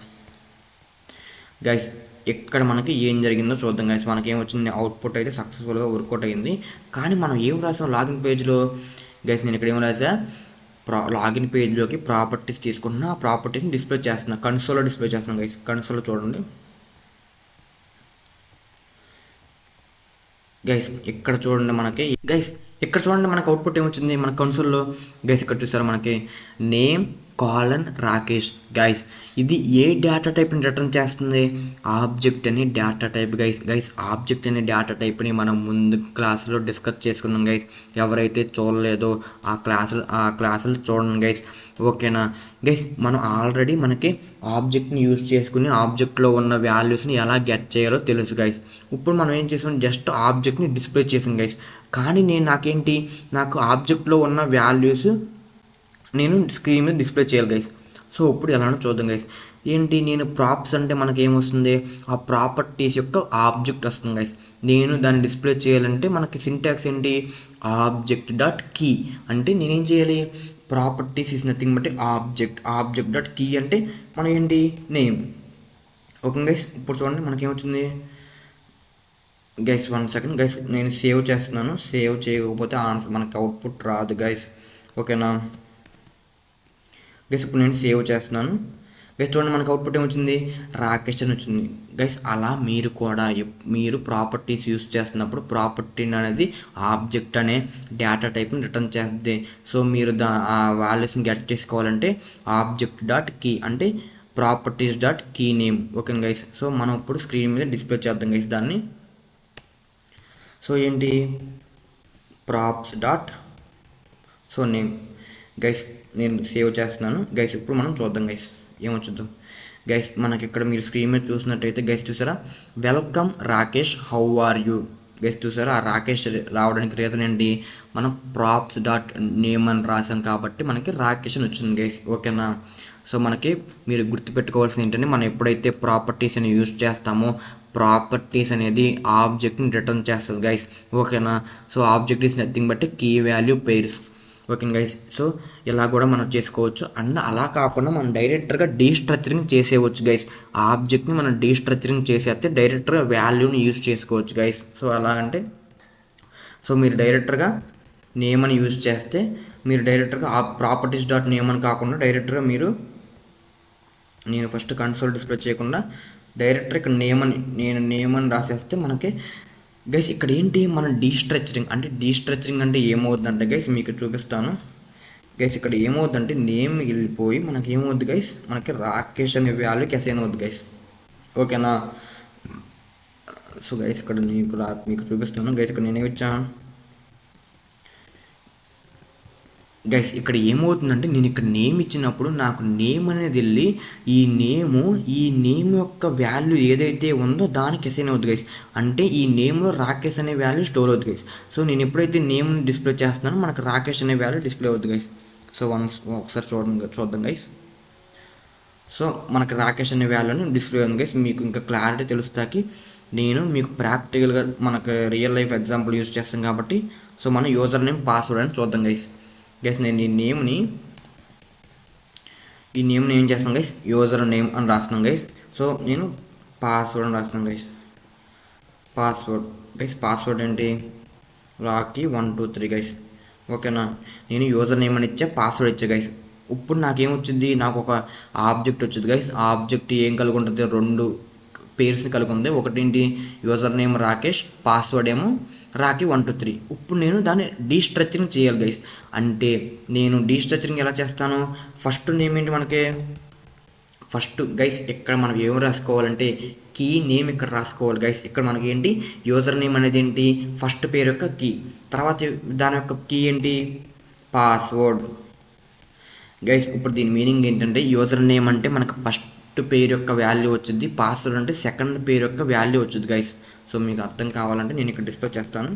గైస్. ఇక్కడ మనకి ఏం జరిగిందో చూద్దాం గైస్. మనకి ఏమొచ్చింది, అవుట్పుట్ అయితే సక్సెస్ఫుల్గా వర్కౌట్ అయింది. కానీ మనం ఏం రాసాం లాగిన్ పేజ్లో గైస్, నేను ఇక్కడ ఏం రాసా, లాగిన్ పేజ్లోకి ప్రాపర్టీస్ తీసుకుంటున్నా, ఆ ప్రాపర్టీస్ని డిస్ప్లే చేస్తున్నా, కన్సోల్లో డిస్ప్లే చేస్తున్నాను గైస్. కన్సోల్లో చూడండి గైస్, ఇక్కడ చూడండి మనకి గైస్, ఇక్కడ చూడండి మనకి అవుట్పుట్ ఏమొచ్చింది మన కన్సోల్లో గైస్. ఇక్కడ చూసారా మనకి నేమ్ కాలన్ రాకేష్ గైస్. ఇది ఏ డేటా టైప్ని రిటర్న్ చేస్తుంది, ఆబ్జెక్ట్ అనే డేటా టైప్ గైస్. ఆబ్జెక్ట్ అనే డేటా టైప్ని మనం ముందు క్లాసులో డిస్కస్ చేసుకున్నాం గైస్. ఎవరైతే చూడలేదో ఆ క్లాసులు చూడండి గైస్. ఓకేనా గైస్, మనం ఆల్రెడీ మనకి ఆబ్జెక్ట్ని యూజ్ చేసుకుని ఆబ్జెక్ట్లో ఉన్న వాల్యూస్ని ఎలా గెట్ చేయాలో తెలుసు గైస్. ఇప్పుడు మనం ఏం చేసాం, జస్ట్ ఆబ్జెక్ట్ని డిస్ప్లే చేసాం గైస్. కానీ నాకు ఆబ్జెక్ట్లో ఉన్న వాల్యూస్ నేను స్క్రీన్ మీద డిస్ప్లే చేయాలి గైస్. సో ఇప్పుడు ఎలానో చూద్దాం గైస్. ఏంటి, నేను ప్రాప్స్ అంటే మనకి ఏమొస్తుంది, ఆ ప్రాపర్టీస్ యొక్క ఆబ్జెక్ట్ వస్తుంది గైస్. నేను దాన్ని డిస్ప్లే చేయాలంటే మనకి సింటాక్స్ ఏంటి, ఆబ్జెక్ట్ డాట్ కీ. అంటే నేనేం చేయాలి, properties is nothing but object dot key అంటే మనం ఏంటి, నేమ్. ఓకే గైస్, ఇప్పుడు చూడండి మనకేమొచ్చింది గైస్. 1 సెకండ్ గైస్, నేను సేవ్ చేస్తున్నాను. సేవ్ చేయకపోతే ఆన్సర్ మనకి అవుట్పుట్ రాదు గైస్. ఓకేనా గైస్, ఇప్పుడు నేను సేవ్ చేస్తున్నాను గైస్. చూడండి మనకి అవుట్పుట్ ఏమొచ్చింది, రాకేష్ అని వచ్చింది గైస్. అలా మీరు కూడా మీరు ప్రాపర్టీస్ యూస్ చేస్తున్నప్పుడు ప్రాపర్టీ అనేది ఆబ్జెక్ట్ అనే డేటా టైప్ని రిటర్న్ చేస్తుంది. సో మీరు ఆ వాల్యూస్ని గెట్ చేసుకోవాలంటే ఆబ్జెక్ట్ డాట్ కీ అంటే properties dot key name. Okay guys, so మనం ఇప్పుడు స్క్రీన్ మీద డిస్ప్లే చేద్దాం గైస్ దాన్ని. సో ఏంటి, props dot so name guys. నేను సేవ్ చేస్తున్నాను గైస్. ఇప్పుడు మనం చూద్దాం గైస్ ఏమొచ్చుద్దాం గైస్. మనకి ఇక్కడ మీరు స్క్రీన్ మీద చూసినట్టయితే గైస్ చూసారా, welcome Rakesh how are you guys. చూసారా, ఆ రాకేష్ రావడానికి రీజన్ ఏంటి, మనం ప్రాప్స్ డాట్ నేమ్ అని రాసాం కాబట్టి మనకి రాకేష్ అని వచ్చింది గైస్. ఓకేనా, సో మనకి మీరు గుర్తుపెట్టుకోవాల్సింది ఏంటంటే, మనం ఎప్పుడైతే ప్రాపర్టీస్ అని యూజ్ చేస్తామో ప్రాపర్టీస్ అనేది ఆబ్జెక్ట్ని రిటర్న్ చేస్తుంది గైస్. ఓకేనా, so object is nothing but key value pairs. Okay guys, so ఇలా కూడా మనం చేసుకోవచ్చు. అండ్ అలా కాకుండా మనం డైరెక్టర్గా డీస్ట్రక్చరింగ్ చేసేవచ్చు గైస్. ఆబ్జెక్ట్ని మనం డీస్ట్రక్చరింగ్ చేసేస్తే డైరెక్టర్గా వాల్యూని యూజ్ చేసుకోవచ్చు గైస్. సో అలాగంటే సో మీరు డైరెక్టర్గా నేమ్ అని యూజ్ చేస్తే మీరు డైరెక్టర్గా ఆ ప్రాపర్టీస్ డాట్ నేమ్ అని కాకుండా డైరెక్టర్గా నేను ఫస్ట్ కన్సోల్ డిస్ప్లే చేయకుండా డైరెక్టర్ ఇక్కడ నేమ్ అని రాసేస్తే మనకి గైస్ ఇక్కడ ఏంటి, మన డీస్ట్రక్చరింగ్ అంటే ఏమవుతుందంటే గైస్ మీకు చూపిస్తాను గైస్. ఇక్కడ ఏమవుతుందంటే నేమ్ వెళ్ళిపోయి మనకి ఏమవుద్ది గైస్, మనకి రాకేష్ అనే వాల్యూకి అసైన్ అవుద్ది గైస్. ఓకేనా, సో గైస్ ఇక్కడ మీకు చూపిస్తాను గైస్. ఇక్కడ నేనేమి ఇచ్చాను గైస్, ఇక్కడ ఏమవుతుందంటే నేను ఇక్కడ నేమ్ ఇచ్చినప్పుడు నాకు నేమ్ అనేది వెళ్ళి ఈ నేమ్ యొక్క వాల్యూ ఏదైతే ఉందో దానికి అసైన్ అవుతుంది గైస్. అంటే ఈ నేమ్లో రాకేష్ అనే వాల్యూ స్టోర్ అవుతుంది గైస్. సో నేను ఎప్పుడైతే నేమ్ డిస్ప్లే చేస్తున్నానో మనకు రాకేష్ అనే వాల్యూ డిస్ప్లే అవుతుంది గైస్. సో ఒకసారి చూద్దాం గైస్. సో మనకి రాకేష్ అనే వాల్యూని డిస్ప్లే అవుతుంది గైస్. మీకు ఇంకా క్లారిటీ తెలుస్తాకి నేను మీకు ప్రాక్టికల్గా మనకు రియల్ లైఫ్ ఎగ్జాంపుల్ యూజ్ చేస్తాం కాబట్టి సో మన యూజర్ నేమ్ పాస్వర్డ్ అని చూద్దాం గైస్. గైస్ నేను ఈ నేమ్ని ఏం చేస్తాను గైస్, యూజర్ నేమ్ అని రాస్తున్నాను గైస్. సో నేను పాస్వర్డ్ అని రాస్తున్నాను గైస్. పాస్వర్డ్ ఏంటి, రాకీ 123 గైస్. ఓకేనా, నేను యూజర్ నేమ్ అని ఇచ్చా, పాస్వర్డ్ ఇచ్చా గైస్. ఇప్పుడు నాకేమొచ్చింది, నాకు ఒక ఆబ్జెక్ట్ వచ్చింది గైస్. ఆ ఆబ్జెక్ట్ ఏం కలిగి ఉంటుంది, 2 పేర్స్ని కలిగి ఉంది. ఒకటేంటి యూజర్ నేమ్ రాకేష్, పాస్వర్డ్ ఏమో రాకీ 123. ఇప్పుడు నేను దాన్ని డీస్ట్రక్చరింగ్ చేయాలి గైస్. అంటే నేను డీస్ట్రక్చరింగ్ ఎలా చేస్తాను, ఫస్ట్ నేమ్ ఏంటి మనకి ఫస్ట్ గైస్ ఇక్కడ మనం ఏం రాసుకోవాలంటే కీ నేమ్ ఇక్కడ రాసుకోవాలి గైస్. ఇక్కడ మనకి ఏంటి యూజర్ నేమ్ అనేది ఏంటి ఫస్ట్ పేరు యొక్క కీ, తర్వాత దాని యొక్క కీ ఏంటి పాస్వర్డ్ గైస్. ఇప్పుడు దీని మీనింగ్ ఏంటంటే యూజర్ నేమ్ అంటే మనకు ఫస్ట్ పేరు యొక్క వాల్యూ వచ్చింది, పాస్వర్డ్ అంటే సెకండ్ పేరు యొక్క వాల్యూ వచ్చింది గైస్. సో మీకు అర్థం కావాలంటే నేను ఇక్కడ డిస్ప్లే చేస్తాను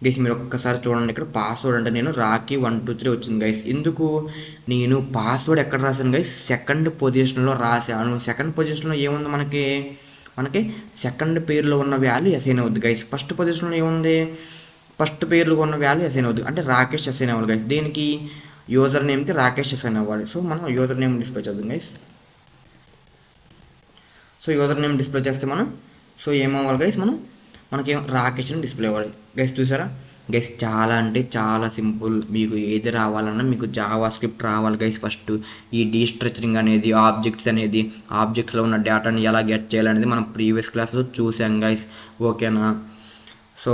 గైస్. మీరు ఒక్కసారి చూడండి, ఇక్కడ పాస్వర్డ్ అంటే నేను రాకీ 123 వచ్చింది గైస్. ఎందుకు నేను పాస్వర్డ్ ఎక్కడ రాశాను గైస్ సెకండ్ పొజిషన్లో రాశాను. సెకండ్ పొజిషన్లో ఏముంది మనకి సెకండ్ పేరులో ఉన్న వాల్యూ అసైన్ అవుద్ది గైస్. ఫస్ట్ పొజిషన్లో ఏముంది ఫస్ట్ పేర్లో ఉన్న వాల్యూ అసైన్ అవుద్ది అంటే రాకేష్ అసైన్ అవ్వాలి గైస్. దేనికి యూజర్ నేమ్కి రాకేష్ అసైన్ అవ్వాలి. సో మనం యూజర్ నేమ్ డిస్ప్లే చేద్దాం guys. So user name display చేస్తే మనం సో ఏమవ్వాలి గైస్ మనకేం రాకేష్ అని డిస్ప్లే అవ్వాలి గైస్. చూసారా గైస్, చాలా అంటే చాలా సింపుల్. మీకు ఏది రావాలన్నా మీకు జావా స్క్రిప్ట్ రావాలి గైస్. ఫస్ట్ ఈ డీస్ట్రక్చరింగ్ అనేది ఆబ్జెక్ట్స్లో ఉన్న డేటాని ఎలా గెట్ చేయాలనేది మనం ప్రీవియస్ క్లాస్లో చూసాం గైస్. ఓకేనా? సో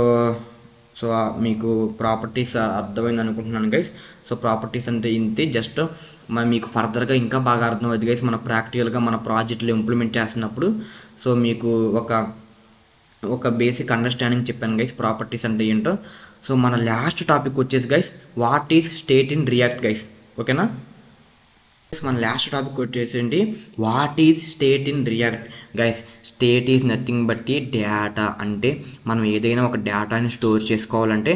సో మీకు ప్రాపర్టీస్ అర్థమైంది అనుకుంటున్నాను గైస్. సో ప్రాపర్టీస్ అంటే ఇంతే, జస్ట్ మీకు ఫర్దర్గా ఇంకా బాగా అర్థమవుతుంది గైస్ మన ప్రాక్టికల్గా మన ప్రాజెక్టులు ఇంప్లిమెంట్ చేస్తున్నప్పుడు. సో మీకు ఒక బేసిక్ అండర్స్టాండింగ్ చెప్పాను గైస్ ప్రాపర్టీస్ అంటే ఏంటో. సో మన లాస్ట్ టాపిక్ వచ్చేసి guys what is state in react guys. ఓకేనా? మన లాస్ట్ టాపిక్ వచ్చేసి what is state in react guys. State is nothing but ఈ డేటా. అంటే మనం ఏదైనా ఒక డేటాని స్టోర్ చేసుకోవాలంటే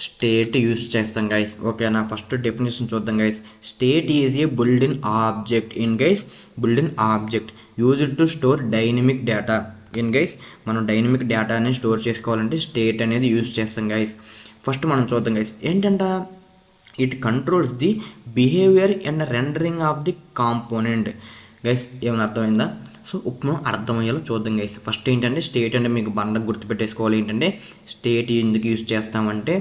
స్టేట్ యూజ్ చేస్తాం గైస్. ఓకేనా? ఫస్ట్ డెఫినేషన్ చూద్దాం guys. State is a build-in object in guys build-in object used to store dynamic data in guys. మనం డైనమిక్ డేటాని స్టోర్ చేసుకోవాలంటే స్టేట్ అనేది యూజ్ చేస్తాం గైస్. ఫస్ట్ మనం చూద్దాం గైస్ ఏంటంట it controls the behaviour and rendering of the component guys. ఏమైనా అర్థమైందా? సో ఇప్పుడు మనం అర్థమయ్యేలా చూద్దాం గైస్. ఫస్ట్ ఏంటంటే స్టేట్ అంటే మీకు బండకు గుర్తుపెట్టేసుకోవాలి. ఏంటంటే స్టేట్ ఎందుకు యూజ్ చేస్తామంటే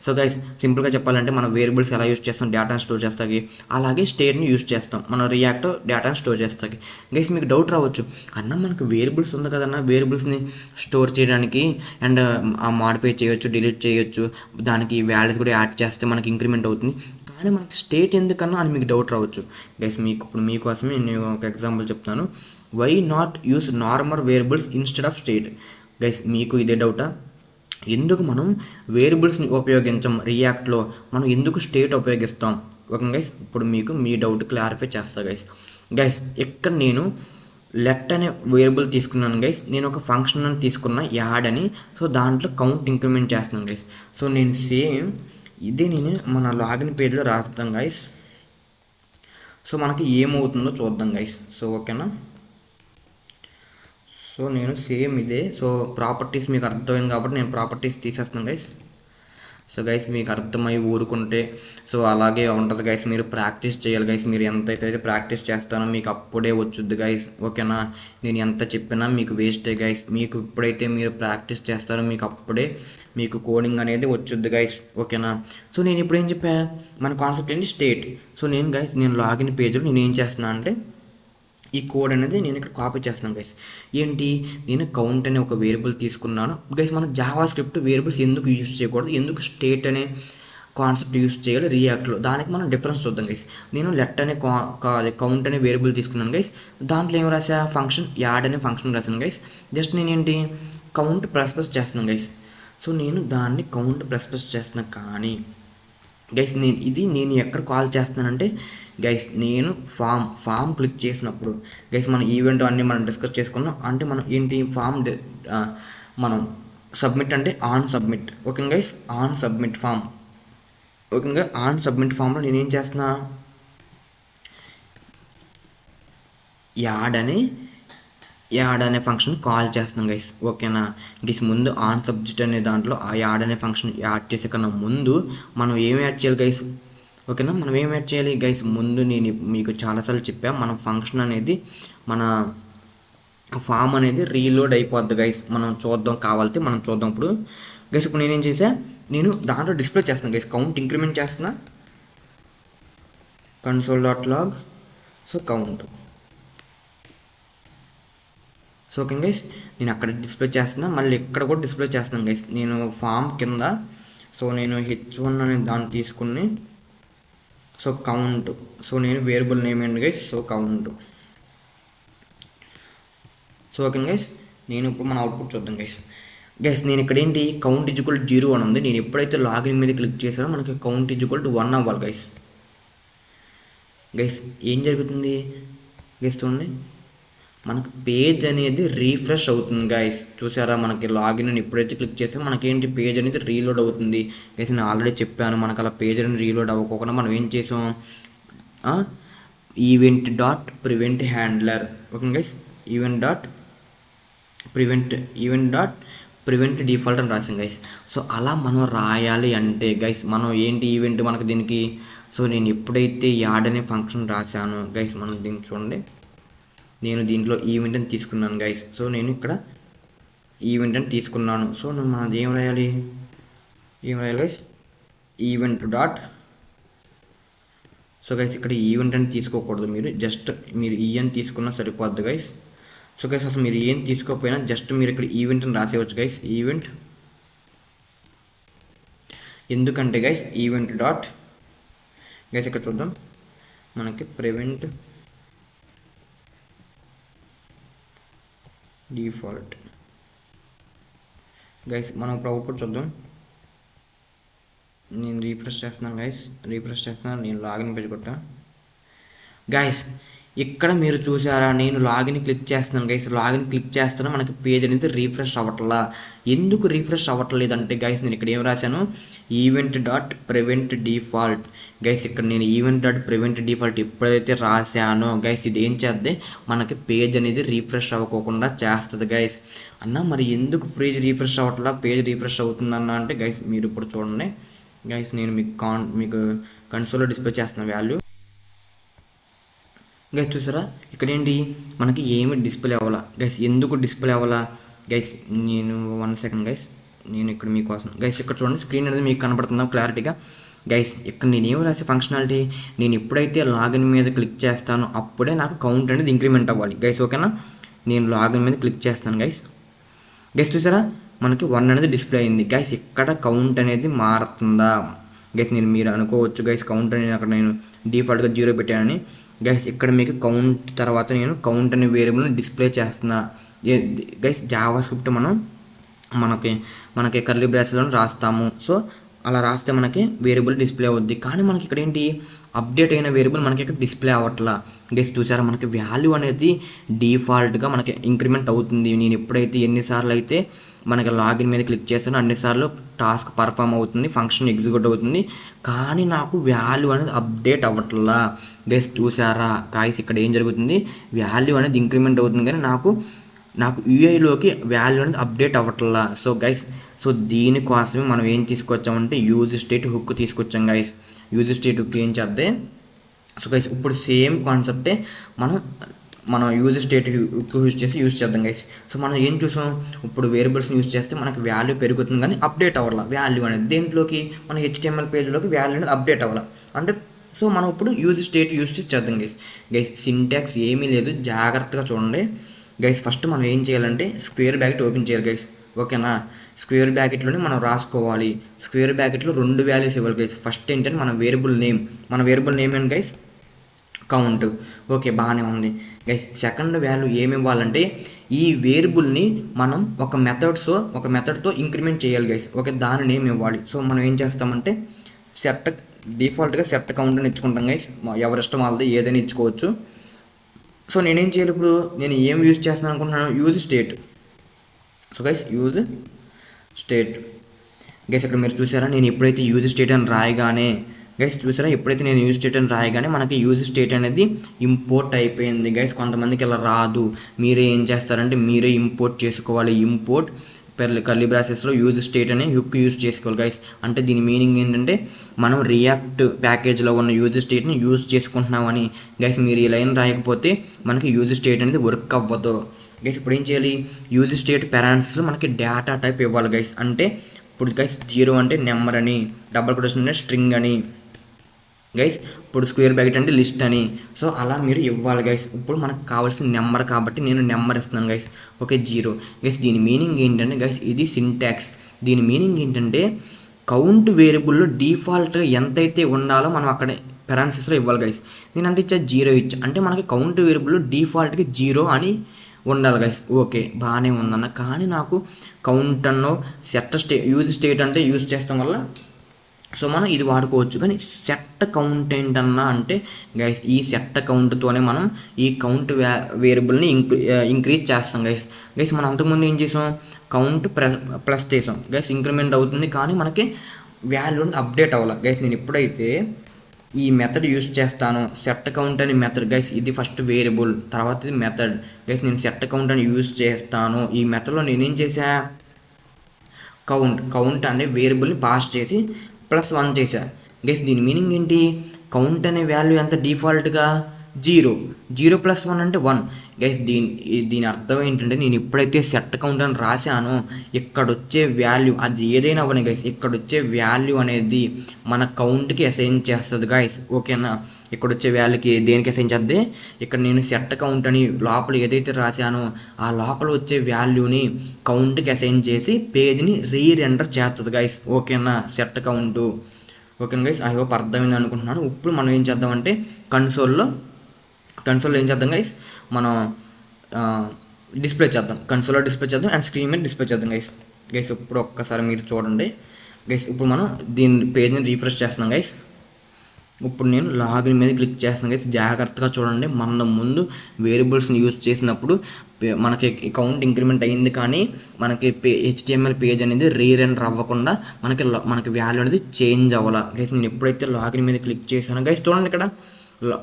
సో గైస్ సింపుల్గా చెప్పాలంటే మనం వేరియబుల్స్ ఎలా యూజ్ చేస్తాం డేటాను స్టోర్ చేస్తాకి, అలాగే స్టేట్ని యూజ్ చేస్తాం మనం రియాక్ట్ డేటాను స్టోర్ చేస్తాకి. గైస్ మీకు డౌట్ రావచ్చు, అన్న మనకు వేరియబుల్స్ ఉంది కదన్న, వేరియబుల్స్ని స్టోర్ చేయడానికి అండ్ మాడిఫై చేయొచ్చు, డిలీట్ చేయొచ్చు, దానికి వాల్యూస్ కూడా యాడ్ చేస్తే మనకి ఇంక్రిమెంట్ అవుతుంది, కానీ మనకి స్టేట్ ఎందుకన్నా అని మీకు డౌట్ రావచ్చు గైస్. ఇప్పుడు మీకోసమే నేను ఒక ఎగ్జాంపుల్ చెప్తాను. Why not use normal variables instead of state guys. మీకు ఇదే డౌటా? ఎందుకు మనం వేరియబుల్స్ని ఉపయోగించాం రియాక్ట్లో, మనం ఎందుకు స్టేట్ ఉపయోగిస్తాం? ఓకే గైస్, ఇప్పుడు మీకు మీ డౌట్ క్లారిఫై చేస్తా గైస్. ఇక్కడ నేను లెట్ అనే వేరియబుల్ తీసుకున్నాను గైస్. నేను ఒక ఫంక్షన్ అని తీసుకున్నా యాడ్ అని. సో దాంట్లో కౌంట్ ఇంక్రిమెంట్ చేస్తున్నాను గైస్. సో నేను సేమ్ ఇదే నేను మన లాగిన్ పేజ్లో రాస్తాం గైస్. సో మనకి ఏమవుతుందో చూద్దాం గైస్. సో ఓకేనా? సో నేను సేమ్ ఇదే. సో ప్రాపర్టీస్ మీకు అర్థమైంది కాబట్టి నేను ప్రాపర్టీస్ తీసేస్తున్నాను గైస్. సో గైస్ మీకు అర్థమై ఊరుకుంటే సో అలాగే ఉంటుంది గైస్. మీరు ప్రాక్టీస్ చేయాలి గైస్. మీరు ఎంతైతే ప్రాక్టీస్ చేస్తానో మీకు అప్పుడే వచ్చుద్ది గైస్. ఓకేనా? నేను ఎంత చెప్పినా మీకు వేస్టే గైస్. మీకు ఇప్పుడైతే మీరు ప్రాక్టీస్ చేస్తారో మీకు అప్పుడే మీకు కోడింగ్ అనేది వచ్చుద్ది గైస్. ఓకేనా? సో నేను ఇప్పుడు ఏం చెప్పా, మన కాన్సెప్ట్ ఏంటి స్టేట్. సో నేను లాగిన్ పేజ్లో నేను ఏం చేస్తున్నాను అంటే ఈ కోడ్ అనేది నేను ఇక్కడ కాపీ చేస్తున్నాను గైస్. ఏంటి, నేను కౌంట్ అనే ఒక వేరియబుల్ తీసుకున్నాను గైస్. మన జావా స్క్రిప్ట్ వేరియబుల్స్ ఎందుకు యూజ్ చేయకూడదు, ఎందుకు స్టేట్ అనే కాన్సెప్ట్ యూజ్ చేయాలి రియాక్ట్లో, దానికి మనం డిఫరెన్స్ చూద్దాం గైస్. నేను లెట్ అనే కౌంట్ అనే వేరియబుల్ తీసుకున్నాను గైస్. దాంట్లో ఏం రాసా, ఫంక్షన్ యాడ్ అనే ఫంక్షన్ రాసాను గైస్. జస్ట్ నేను ఏంటి కౌంట్ ప్లస్ చేస్తున్నాను గైస్. సో నేను దాన్ని కౌంట్ ప్లస్ చేస్తున్నాను. కానీ గైస్ నేను ఎక్కడ కాల్ చేస్తున్నానంటే గైస్ నేను ఫామ్ క్లిక్ చేసినప్పుడు గైస్ మన ఈవెంట్ అన్నీ మనం డిస్కస్ చేసుకున్నాం. అంటే మనం ఏంటి మనం సబ్మిట్ అంటే on submit. Okay guys, on submit form. Okay, on submit ఫామ్లో నేనేం చేస్తున్నా యాడ్ అనే ఫంక్షన్ కాల్ చేస్తున్నాం గైస్. ఓకేనా గైస్, ముందు ఆన్ సబ్జెక్ట్ అనే దాంట్లో ఆ యాడ్ అనే ఫంక్షన్ యాడ్ చేసే కన్నా ముందు మనం ఏం యాడ్ చేయాలి గైస్. ఓకేనా, మనం ఏం యాడ్ చేయాలి గైస్, ముందు నేను మీకు చాలాసార్లు చెప్పా, మన ఫంక్షన్ అనేది మన ఫామ్ అనేది రీలోడ్ అయిపోద్ది గైస్. మనం చూద్దాం, కావాలితే మనం చూద్దాం ఇప్పుడు గైస్. ఇప్పుడు నేనేం చేసా, నేను దాంట్లో డిస్ప్లే చేస్తున్నాను గైస్, కౌంట్ ఇంక్రిమెంట్ చేస్తున్నా, console.log. So count. So okay guys, నేను అక్కడ డిస్ప్లే చేస్తున్నా, మళ్ళీ ఇక్కడ కూడా డిస్ప్లే చేస్తున్నాను గైస్. నేను ఫామ్ కింద సో నేను h1 అనే దాన్ని తీసుకుని సో కౌంట్. సో నేను వేరియబుల్ నేమ్ ఏంటి guys, so count. So okay guys, నేను ఇప్పుడు మన అవుట్పుట్ చూద్దాం గైస్. గైస్ నేను ఇక్కడ ఏంటి కౌంట్ ఈజ్వల్ 0 అని ఉంది. నేను ఎప్పుడైతే లాగిన్ మీద క్లిక్ చేశానో మనకి కౌంట్ ఈజ్వల్ 1 అవ్వాలి గైస్. గైస్ ఏం జరుగుతుంది గైస్ చూడండి, మనకు పేజ్ అనేది రీఫ్రెష్ అవుతుంది గైస్. చూసారా, మనకి లాగిన్ అని ఎప్పుడైతే క్లిక్ చేస్తే మనకేంటి పేజ్ అనేది రీలోడ్ అవుతుంది గైస్. నేను ఆల్రెడీ చెప్పాను, మనకు అలా పేజ్ అనేది రీలోడ్ అవ్వకుండా మనం ఏం చేసాం, event dot prevent handler. Okay guys, event dot prevent default అని రాసాం గైస్. సో అలా మనం రాయాలి అంటే గైస్ మనం ఏంటి ఈవెంట్ మనకు దీనికి, సో నేను ఎప్పుడైతే యాడ్ అనే ఫంక్షన్ రాశాను గైస్, మనం దీన్ని చూడండి, నేను దీంట్లో ఈవెంట్ అని తీసుకున్నాను గైస్. సో నేను ఇక్కడ ఈవెంట్ అని తీసుకున్నాను. సో మనం ఏం రాయాలి guys, event dot. So guys ఇక్కడ ఈవెంట్ అని తీసుకోకూడదు, మీరు ఈ అని తీసుకున్నా సరిపోద్ది గైస్. సో గైస్ అసలు మీరు ఏం తీసుకోకపోయినా జస్ట్ మీరు ఇక్కడ ఈవెంట్ అని రాసేయచ్చు గైస్, ఈవెంట్. ఎందుకంటే గైస్ ఈవెంట్ డాట్ గైస్ ఇక్కడ చూద్దాం, మనకి ప్రివెంట్ డిఫాల్ట్ గైస్. మనం ఇప్పుడు అవుట్పుట్ చూద్దాం. నేను రీఫ్రెష్ చేస్తున్నాను. నేను లాగిన్ పేజ్ కొట్టా గైస్. ఇక్కడ మీరు చూసారా, నేను లాగిన్ క్లిక్ చేస్తున్నాను గైస్. లాగిన్ క్లిక్ చేస్తాను, మనకి పేజ్ అనేది రీఫ్రెష్ అవ్వట్లా. ఎందుకు రీఫ్రెష్ అవ్వట్లేదు అంటే గైస్ నేను ఇక్కడ ఏం రాశాను, event dot prevent default guys. ఇక్కడ నేను ఈవెంట్ డాట్ ప్రివెంట్ డిఫాల్ట్ ఎప్పుడైతే రాశానో గైస్, ఇది ఏం చేద్దే మనకి పేజ్ అనేది రీఫ్రెష్ అవ్వకుండా చేస్తుంది గైస్. అన్న మరి ఎందుకు పేజ్ రీఫ్రెష్ అవ్వట్లా, పేజ్ రీఫ్రెష్ అవుతుందన్న అంటే గైస్ మీరు ఇప్పుడు చూడండి గైస్, నేను మీకు కన్సోల్లో డిస్ప్లే చేస్తున్న వాల్యూ గైస్. చూసారా ఇక్కడ ఏంటి మనకి ఏమి డిస్ప్లే అవ్వాలా గైస్. ఎందుకు డిస్ప్లే అవ్వాలా గైస్, నేను 1 సెకండ్ గైస్, నేను ఇక్కడ మీకోసం గైస్ ఇక్కడ చూడండి, స్క్రీన్ అనేది మీకు కనబడుతుందా క్లారిటీగా గైస్. ఇక్కడ నేను ఏం రాసే ఫంక్షనాలిటీ, నేను ఎప్పుడైతే లాగిన్ మీద క్లిక్ చేస్తానో అప్పుడే నాకు కౌంట్ అనేది ఇంక్రిమెంట్ అవ్వాలి గైస్. ఓకేనా, నేను లాగిన్ మీద క్లిక్ చేస్తాను గైస్. చూసారా మనకి 1 అనేది డిస్ప్లే అయింది గైస్. ఇక్కడ కౌంట్ అనేది మారుతుందా గైస్, మీరు అనుకోవచ్చు గైస్ కౌంట్ అనేది అక్కడ నేను డిఫాల్ట్గా 0 పెట్టానని గైస్. ఇక్కడ మీకు కౌంట్ తర్వాత నేను కౌంట్ అనే వేరియబుల్ని డిస్ప్లే చేస్తున్నా గైస్. జావా స్క్రిప్ట్ మనకి కర్లీ బ్రాకెట్స్లో రాస్తాము. సో అలా రాస్తే మనకి వేరియబుల్ డిస్ప్లే అవుద్ది. కానీ మనకి ఇక్కడ ఏంటి అప్డేట్ అయిన వేరియబుల్ మనకి ఇక్కడ డిస్ప్లే అవ్వట్లా గైస్. చూసారా మనకి వాల్యూ అనేది డిఫాల్ట్గా మనకి ఇంక్రిమెంట్ అవుతుంది. నేను ఎప్పుడైతే ఎన్నిసార్లు అయితే మనకి లాగిన్ మీద క్లిక్ చేస్తానో అన్నిసార్లు టాస్క్ పర్ఫామ్ అవుతుంది, ఫంక్షన్ ఎగ్జిక్యూట్ అవుతుంది. కానీ నాకు వాల్యూ అనేది అప్డేట్ అవ్వట్లా గైస్. చూసారా గైస్ ఇక్కడ ఏం జరుగుతుంది, వాల్యూ అనేది ఇంక్రిమెంట్ అవుతుంది కానీ నాకు యూఐలోకి వాల్యూ అనేది అప్డేట్ అవ్వట్లా. సో గైస్ దీనికోసమే మనం ఏం తీసుకొచ్చామంటే యూజ్ స్టేట్ హుక్ తీసుకొచ్చాం గైస్. యూజ్ స్టేట్ హుక్ ఏం చేద్దే, సో గైస్ ఇప్పుడు సేమ్ కాన్సెప్టే మనం యూజ్ స్టేట్ హుక్ యూజ్ చేద్దాం గైస్. సో మనం ఏం చూసాం, ఇప్పుడు వేరియబుల్స్ని యూజ్ చేస్తే మనకి వాల్యూ పెరుగుతుంది కానీ అప్డేట్ అవ్వాల వాల్యూ అనేది. దేంట్లోకి మన HTML పేజ్లోకి వాల్యూ అనేది అప్డేట్ అవ్వాలి అంటే. సో మనం ఇప్పుడు యూజ్ స్టేట్ యూజ్ చేద్దాం గైస్. సింటాక్స్ ఏమీ లేదు, జాగ్రత్తగా చూడండి గైస్. ఫస్ట్ మనం ఏం చేయాలంటే స్క్వేర్ బ్రాకెట్ ఓపెన్ చేయాలి గైస్. ఓకేనా, స్క్వేర్ బ్రాకెట్లోనే మనం రాసుకోవాలి. స్క్వేర్ బ్రాకెట్లో 2 వాల్యూస్ ఇవ్వాలి గైస్. ఫస్ట్ ఏంటంటే మన వేరియబుల్ నేమ్ ఏంటి గైస్, కౌంట్. ఓకే బాగానే ఉంది గైస్. సెకండ్ వాల్యూ ఏమి ఇవ్వాలంటే ఈ వేరియబుల్ని మనం ఒక మెథడ్తో ఇంక్రిమెంట్ చేయాలి గైస్. ఓకే దాని నేమ్ ఇవ్వాలి. సో మనం ఏం చేస్తామంటే డిఫాల్ట్గా సెట్ కౌంట్ అని ఇచ్చుకుంటాం గైస్. ఎవరిష్టం వాళ్ళది ఏదైనా ఇచ్చుకోవచ్చు. సో నేనేం చేయాలి ఇప్పుడు, నేను ఏం యూజ్ చేస్తున్నాను అనుకుంటున్నాను, use state. So guys use state guys. ఇక్కడ మీరు చూసారా, నేను ఎప్పుడైతే యూజ్ స్టేట్ అని రాయగానే గైస్, చూసారా ఎప్పుడైతే నేను యూజ్ స్టేట్ అని రాయగానే మనకి యూజ్ స్టేట్ అనేది ఇంపోర్ట్ అయిపోయింది గైస్. కొంతమందికి ఇలా రాదు, మీరే ఏం చేస్తారంటే మీరే ఇంపోర్ట్ చేసుకోవాలి. ఇంపోర్ట్ కర్లీ బ్రాకెట్స్లో యూజ్ స్టేట్ అనే హుక్ యూజ్ చేసుకోవాలి గైస్. అంటే దీని మీనింగ్ ఏంటంటే మనం రియాక్ట్ ప్యాకేజ్లో ఉన్న యూజ్ స్టేట్ని యూజ్ చేసుకుంటున్నామని గైస్. మీరు ఈ లైన్ రాయకపోతే మనకి యూజ్ స్టేట్ అనేది వర్క్ అవ్వదు గైస్. ఇప్పుడు ఏం చేయాలి, యూజ్ స్టేట్ పారామీటర్స్లో మనకి డేటా టైప్ ఇవ్వాలి గైస్. అంటే ఇప్పుడు గైస్ 0 అంటే నెంబర్ అని, డబుల్ కొటేషన్ అంటే స్ట్రింగ్ అని గైస్. ఇప్పుడు స్క్వేర్ బ్రాకెట్ అంటే లిస్ట్ అని. సో అలా మీరు ఇవ్వాలి గైస్. ఇప్పుడు మనకు కావాల్సిన నెంబర్ కాబట్టి నేను నెంబర్ ఇస్తున్నాను గైస్. Okay 0 guys. దీని మీనింగ్ ఏంటంటే గైస్, ఇది సింటాక్స్. దీని మీనింగ్ ఏంటంటే కౌంట్ వేరియబుల్లో డిఫాల్ట్గా ఎంతైతే ఉండాలో మనం అక్కడ పారామీటర్స్లో ఇవ్వాలి గైస్. నేను అంత ఇచ్చా 0 ఇచ్చా అంటే మనకి కౌంట్ వేరియబుల్లో డిఫాల్ట్గా 0 అని ఉండాలి గైస్. ఓకే, బాగానే ఉందన్న. కానీ నాకు కౌంట్ అన్నో యూజ్ స్టేట్ అంటే యూజ్ చేస్తాం వల్ల సో మనం ఇది వాడుకోవచ్చు. కానీ సెట్ కౌంట్ ఏంటన్నా అంటే గైస్, ఈ సెట్ కౌంట్తోనే మనం ఈ కౌంట్ వేరియబుల్ని ఇంక్రీజ్ చేస్తాం గైస్. మనం అంతకుముందు ఏం చేసాం, కౌంట్ ప్లస్ చేసాం గైస్, ఇంక్రిమెంట్ అవుతుంది కానీ మనకి వాల్యూ అప్డేట్ అవ్వాలి గైస్. నేను ఎప్పుడైతే ఈ మెథడ్ యూజ్ చేస్తాను, సెట్ కౌంట్ అని మెథడ్ గైస్, ఇది ఫస్ట్ వేరియబుల్, తర్వాత ఇది మెథడ్ గైస్. నేను సెట్ కౌంట్ అని యూజ్ చేస్తాను. ఈ మెథడ్లో నేనేం చేశా, కౌంట్ అనే వేరియబుల్ని పాస్ చేసి +1 చేశా గైస్. దీని మీనింగ్ ఏంటి, కౌంట్ అనే వాల్యూ ఎంత డిఫాల్ట్గా 0 +1 అంటే 1 గైస్. దీని అర్థం ఏంటంటే, నేను ఎప్పుడైతే సెట్ కౌంట్ అని రాశానో ఇక్కడ వచ్చే వాల్యూ అది ఏదైనా అవ్వని గైస్, ఇక్కడ వచ్చే వాల్యూ అనేది మన కౌంట్కి అసైన్ చేస్తుంది గైస్. ఓకేనా, ఇక్కడ వచ్చే వాల్యూకి దేనికి అసైన్ చేద్ది, ఇక్కడ నేను సెట్ కౌంట్ అని లోపల ఏదైతే రాశానో ఆ లోపల వచ్చే వాల్యూని కౌంట్కి అసైన్ చేసి పేజ్ని రీరెండర్ చేస్తుంది గైస్. ఓకేనా, సెట్ కౌంటు. ఓకేనా గైస్, ఐ హోప్ అర్థమైంది అనుకుంటున్నాను. ఇప్పుడు మనం ఏం చేద్దామంటే కన్సోల్లో ఏం చేద్దాం గైస్, మనం డిస్ప్లే చేద్దాం, కన్సోల్లో డిస్ప్లే చేద్దాం అండ్ స్క్రీన్ మీద డిస్ప్లే చేద్దాం గైస్. ఇప్పుడు ఒక్కసారి మీరు చూడండి గైస్. ఇప్పుడు మనం దీని పేజ్ని రీఫ్రెష్ చేస్తున్నాం గైస్. ఇప్పుడు నేను లాగిన్ మీద క్లిక్ చేస్తున్నాను గైస్. జాగ్రత్తగా చూడండి, మన ముందు వేరియబుల్స్ని యూజ్ చేసినప్పుడు మనకి కౌంట్ ఇంక్రిమెంట్ అయ్యింది కానీ మనకి HTML పేజ్ అనేది రీరెండర్ అవ్వకుండా మనకి వాల్యూ అనేది చేంజ్ అవ్వాలి గైస్. నేను ఎప్పుడైతే లాగిన్ మీద క్లిక్ చేశానో గైస్, చూడండి ఇక్కడ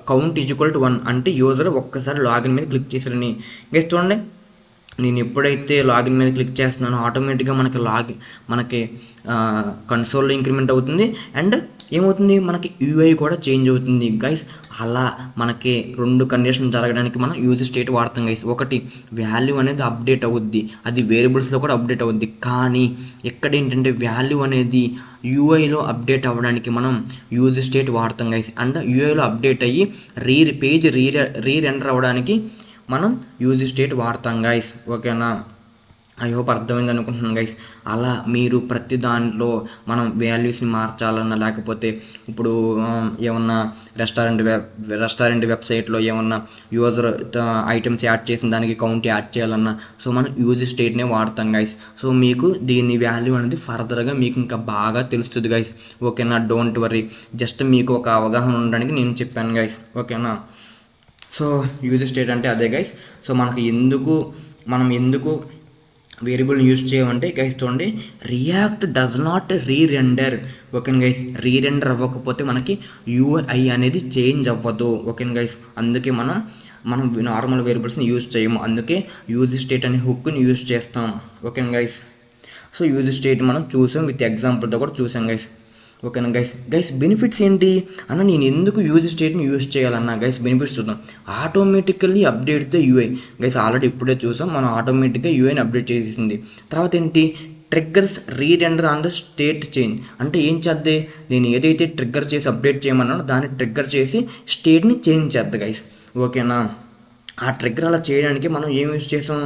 కౌంట్ =1 అంటే యూజర్ ఒక్కసారి లాగిన్ మీద క్లిక్ చేశారని గైస్. చూడండి, నేను ఎప్పుడైతే లాగిన్ మీద క్లిక్ చేస్తున్నానో ఆటోమేటిక్గా మనకి కన్సోల్లో ఇంక్రిమెంట్ అవుతుంది అండ్ ఏమవుతుంది, మనకి UI కూడా చేంజ్ అవుతుంది గైస్. అలా మనకి 2 కండిషన్ జరగడానికి మనం యూజ్ స్టేట్ వాడతాం గైస్. ఒకటి, వాల్యూ అనేది అప్డేట్ అవుద్ది, అది వేరియబుల్స్లో కూడా అప్డేట్ అవుద్ది. కానీ ఇక్కడ ఏంటంటే వాల్యూ అనేది UIలో అప్డేట్ అవ్వడానికి మనం యూజ్ స్టేట్ వాడతాం గైస్. అండ్ UIలో అప్డేట్ అయ్యి పేజ్ రీరెండర్ అవ్వడానికి మనం యూజ్ స్టేట్ వాడతాం గైస్. ఓకేనా, ఐ హోప్ అర్థమైంది అనుకుంటున్నాను గైస్. అలా మీరు ప్రతి దాంట్లో మనం వాల్యూస్ని మార్చాలన్నా, లేకపోతే ఇప్పుడు ఏమన్నా రెస్టారెంట్ వెబ్సైట్లో ఏమన్నా యూజర్ ఐటమ్స్ యాడ్ చేసిన దానికి కౌంట్ యాడ్ చేయాలన్నా సో మనం యూజ్ స్టేట్నే వాడతాం గైస్. సో మీకు దీని వాల్యూ అనేది ఫర్దర్గా మీకు ఇంకా బాగా తెలుస్తుంది గైస్. ఓకేనా, డోంట్ వరీ, జస్ట్ మీకు ఒక అవగాహన ఉండడానికి నేను చెప్పాను గైస్. ఓకేనా, సో యూజ్ స్టేట్ అంటే అదే గైస్. సో మనం ఎందుకు వేరియబుల్ని యూజ్ చేయమంటే గైస్, చూడండి, రియాక్ట్ డస్ నాట్ రీరెండర్. ఓకేనా గైస్, రీరెండర్ అవ్వకపోతే మనకి UI అనేది చేంజ్ అవ్వదు. ఓకేనా గైస్, అందుకే మనం నార్మల్ వేరియబుల్స్ని యూజ్ చేయము, అందుకే యూజ్ స్టేట్ అనే హుక్ని యూజ్ చేస్తాం. ఓకేనా గైస్, సో యూజ్ స్టేట్ మనం చూసాం, విత్ ఎగ్జాంపుల్తో కూడా చూసాం గైస్. ఓకేనా గైస్, బెనిఫిట్స్ ఏంటి అన్న, నేను ఎందుకు యూజ్ స్టేట్ని యూజ్ చేయాలన్నా గైస్, బెనిఫిట్స్ చూద్దాం. Automatically update the UI guys, already ఇప్పుడే చూసాం, మనం ఆటోమేటిక్గా UIని అప్డేట్ చేసేసింది. తర్వాత ఏంటి, triggers రీరెండర్ on the state change. అంటే ఏం చేద్దే, నేను ఏదైతే ట్రిగ్గర్ చేసి అప్డేట్ చేయమన్నానో దాన్ని ట్రిగ్గర్ చేసి స్టేట్ని చేంజ్ చేద్దాం గైస్. ఓకేనా, ఆ ట్రిగ్గర్ అలా చేయడానికి మనం ఏం యూజ్ చేసాం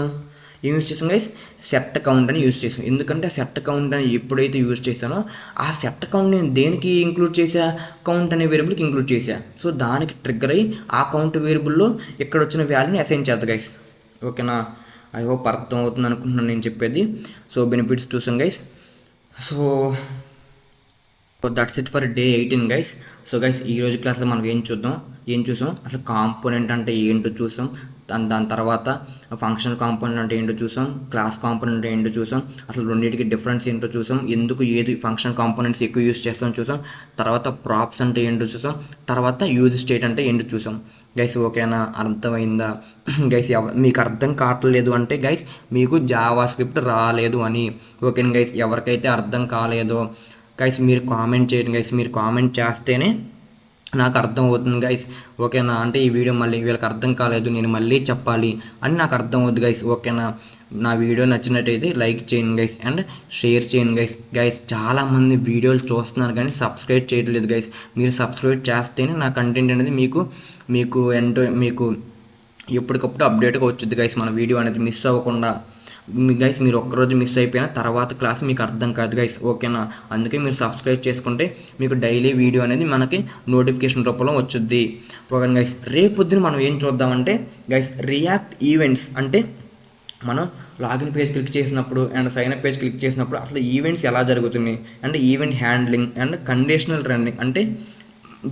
గైస్, సెట్ కౌంట్ అని యూజ్ చేసాం. ఎందుకంటే సెట్ కౌంట్ అని ఎప్పుడైతే యూజ్ చేశానో ఆ సెట్ కౌంట్ నేను దేనికి ఇంక్లూడ్ చేసా, కౌంట్ అనే వేరియబుల్కి ఇంక్లూడ్ చేశా. సో దానికి ట్రిగ్గర్ అయ్యి ఆ కౌంట్ వేరియబుల్లో ఇక్కడ వచ్చిన వాల్యూని అసైన్ చేద్దాం గైస్. ఓకేనా, ఐ హోప్ అర్థం అవుతుంది అనుకుంటున్నాను నేను చెప్పేది. సో బెనిఫిట్స్ చూసాం guys. So that's it for day 18 guys. So guys, ఈరోజు క్లాస్లో మనం ఏం చూసాం, అసలు కాంపోనెంట్ అంటే ఏంటో చూసాం, దాని తర్వాత ఫంక్షనల్ కాంపోనెంట్ అంటే ఏంటో చూసాం, క్లాస్ కాంపోనెంట్ అంటే ఏంటో చూసాం, అసలు రెండింటికి డిఫరెన్స్ ఏంటో చూసాం, ఎందుకు ఏది ఫంక్షనల్ కాంపోనెంట్స్ ఎక్కువ యూజ్ చేస్తామని చూసాం, తర్వాత ప్రాప్స్ అంటే ఏంటో చూసాం, తర్వాత యూజ్ స్టేట్ అంటే ఏంటో చూసాం గైస్. ఓకేనా, అర్థమైందా గైస్? మీకు అర్థం కావట్లేదు అంటే గైస్ మీకు జావా స్క్రిప్ట్ రాలేదు అని. ఓకేనా గైస్, ఎవరికైతే అర్థం కాలేదో గైస్ మీరు కామెంట్ చేయండి గైస్. మీరు కామెంట్ చేస్తేనే నాకు అర్థం అవుతుంది గైస్. ఓకేనా, అంటే ఈ వీడియో మళ్ళీ వీళ్ళకి అర్థం కాలేదు నేను మళ్ళీ చెప్పాలి అని నాకు అర్థం అవుతుంది గైస్. ఓకేనా, నా వీడియో నచ్చినట్టయితే లైక్ చేయండి గైస్ అండ్ షేర్ చేయండి గైస్. చాలామంది వీడియోలు చూస్తున్నారు కానీ సబ్స్క్రైబ్ చేయట్లేదు గైస్. మీరు సబ్స్క్రైబ్ చేస్తేనే నా కంటెంట్ అనేది మీకు ఎప్పటికప్పుడు అప్డేట్గా వచ్చింది గైస్. మన వీడియో అనేది మిస్ అవ్వకుండా. గైస్ మీరు ఒక్కరోజు మిస్ అయిపోయినా తర్వాత క్లాస్ మీకు అర్థం కాదు గైస్. ఓకేనా, అందుకే మీరు సబ్స్క్రైబ్ చేసుకుంటే మీకు డైలీ వీడియో అనేది మనకి నోటిఫికేషన్ రూపంలో వచ్చుద్ది. ఓకే గైస్, రేపు పొద్దున మనం ఏం చూద్దామంటే గైస్, రియాక్ట్ ఈవెంట్స్ అంటే మనం లాగిన్ పేజ్ క్లిక్ చేసినప్పుడు and sign up page click చేసినప్పుడు అసలు ఈవెంట్స్ ఎలా జరుగుతున్నాయి and event handling and conditional running అంటే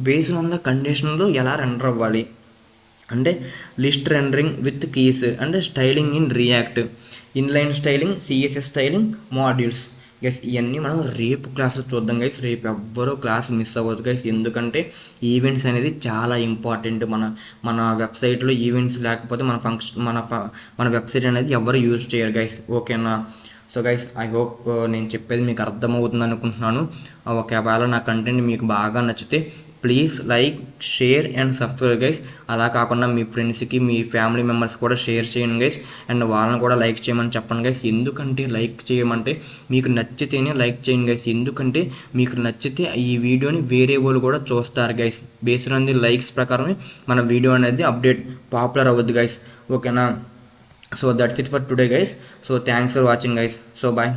బేస్డ్ ఆన్ ద కండిషన్లో ఎలా రెండర్ అవ్వాలి అంటే list rendering with keys and styling in React inline styling CSS styling modules guys ఇవన్నీ మనం రేపు క్లాస్లో చూద్దాం గైస్. రేపు ఎవ్వరూ క్లాస్ మిస్ అవ్వదు గైస్, ఎందుకంటే ఈవెంట్స్ అనేది చాలా ఇంపార్టెంట్. మన వెబ్సైట్లో ఈవెంట్స్ లేకపోతే మన వెబ్సైట్ అనేది ఎవరు యూజ్ చేయరు గైస్, ఓకేనా? సో గైస్ ఐ హోప్ నేను చెప్పేది మీకు అర్థమవుతుంది అనుకుంటున్నాను. ఒకవేళ నా కంటెంట్ మీకు బాగా నచ్చితే please like, share and subscribe guys. అలా కాకుండా మీ ఫ్రెండ్స్కి, మీ ఫ్యామిలీ మెంబర్స్ కూడా షేర్ చేయండి గైస్, అండ్ వాళ్ళని కూడా లైక్ చేయమని చెప్పండి గైస్. ఎందుకంటే లైక్ చేయమంటే మీకు నచ్చితేనే లైక్ చేయండి గైస్, ఎందుకంటే మీకు నచ్చితే ఈ వీడియోని వేరే వాళ్ళు కూడా చూస్తారు guys. Based on the likes ప్రకారమే మన వీడియో అనేది అప్డేట్ పాపులర్ అవ్వద్దు గైస్, ఓకేనా? So that's it for today guys. So thanks for watching guys. So bye.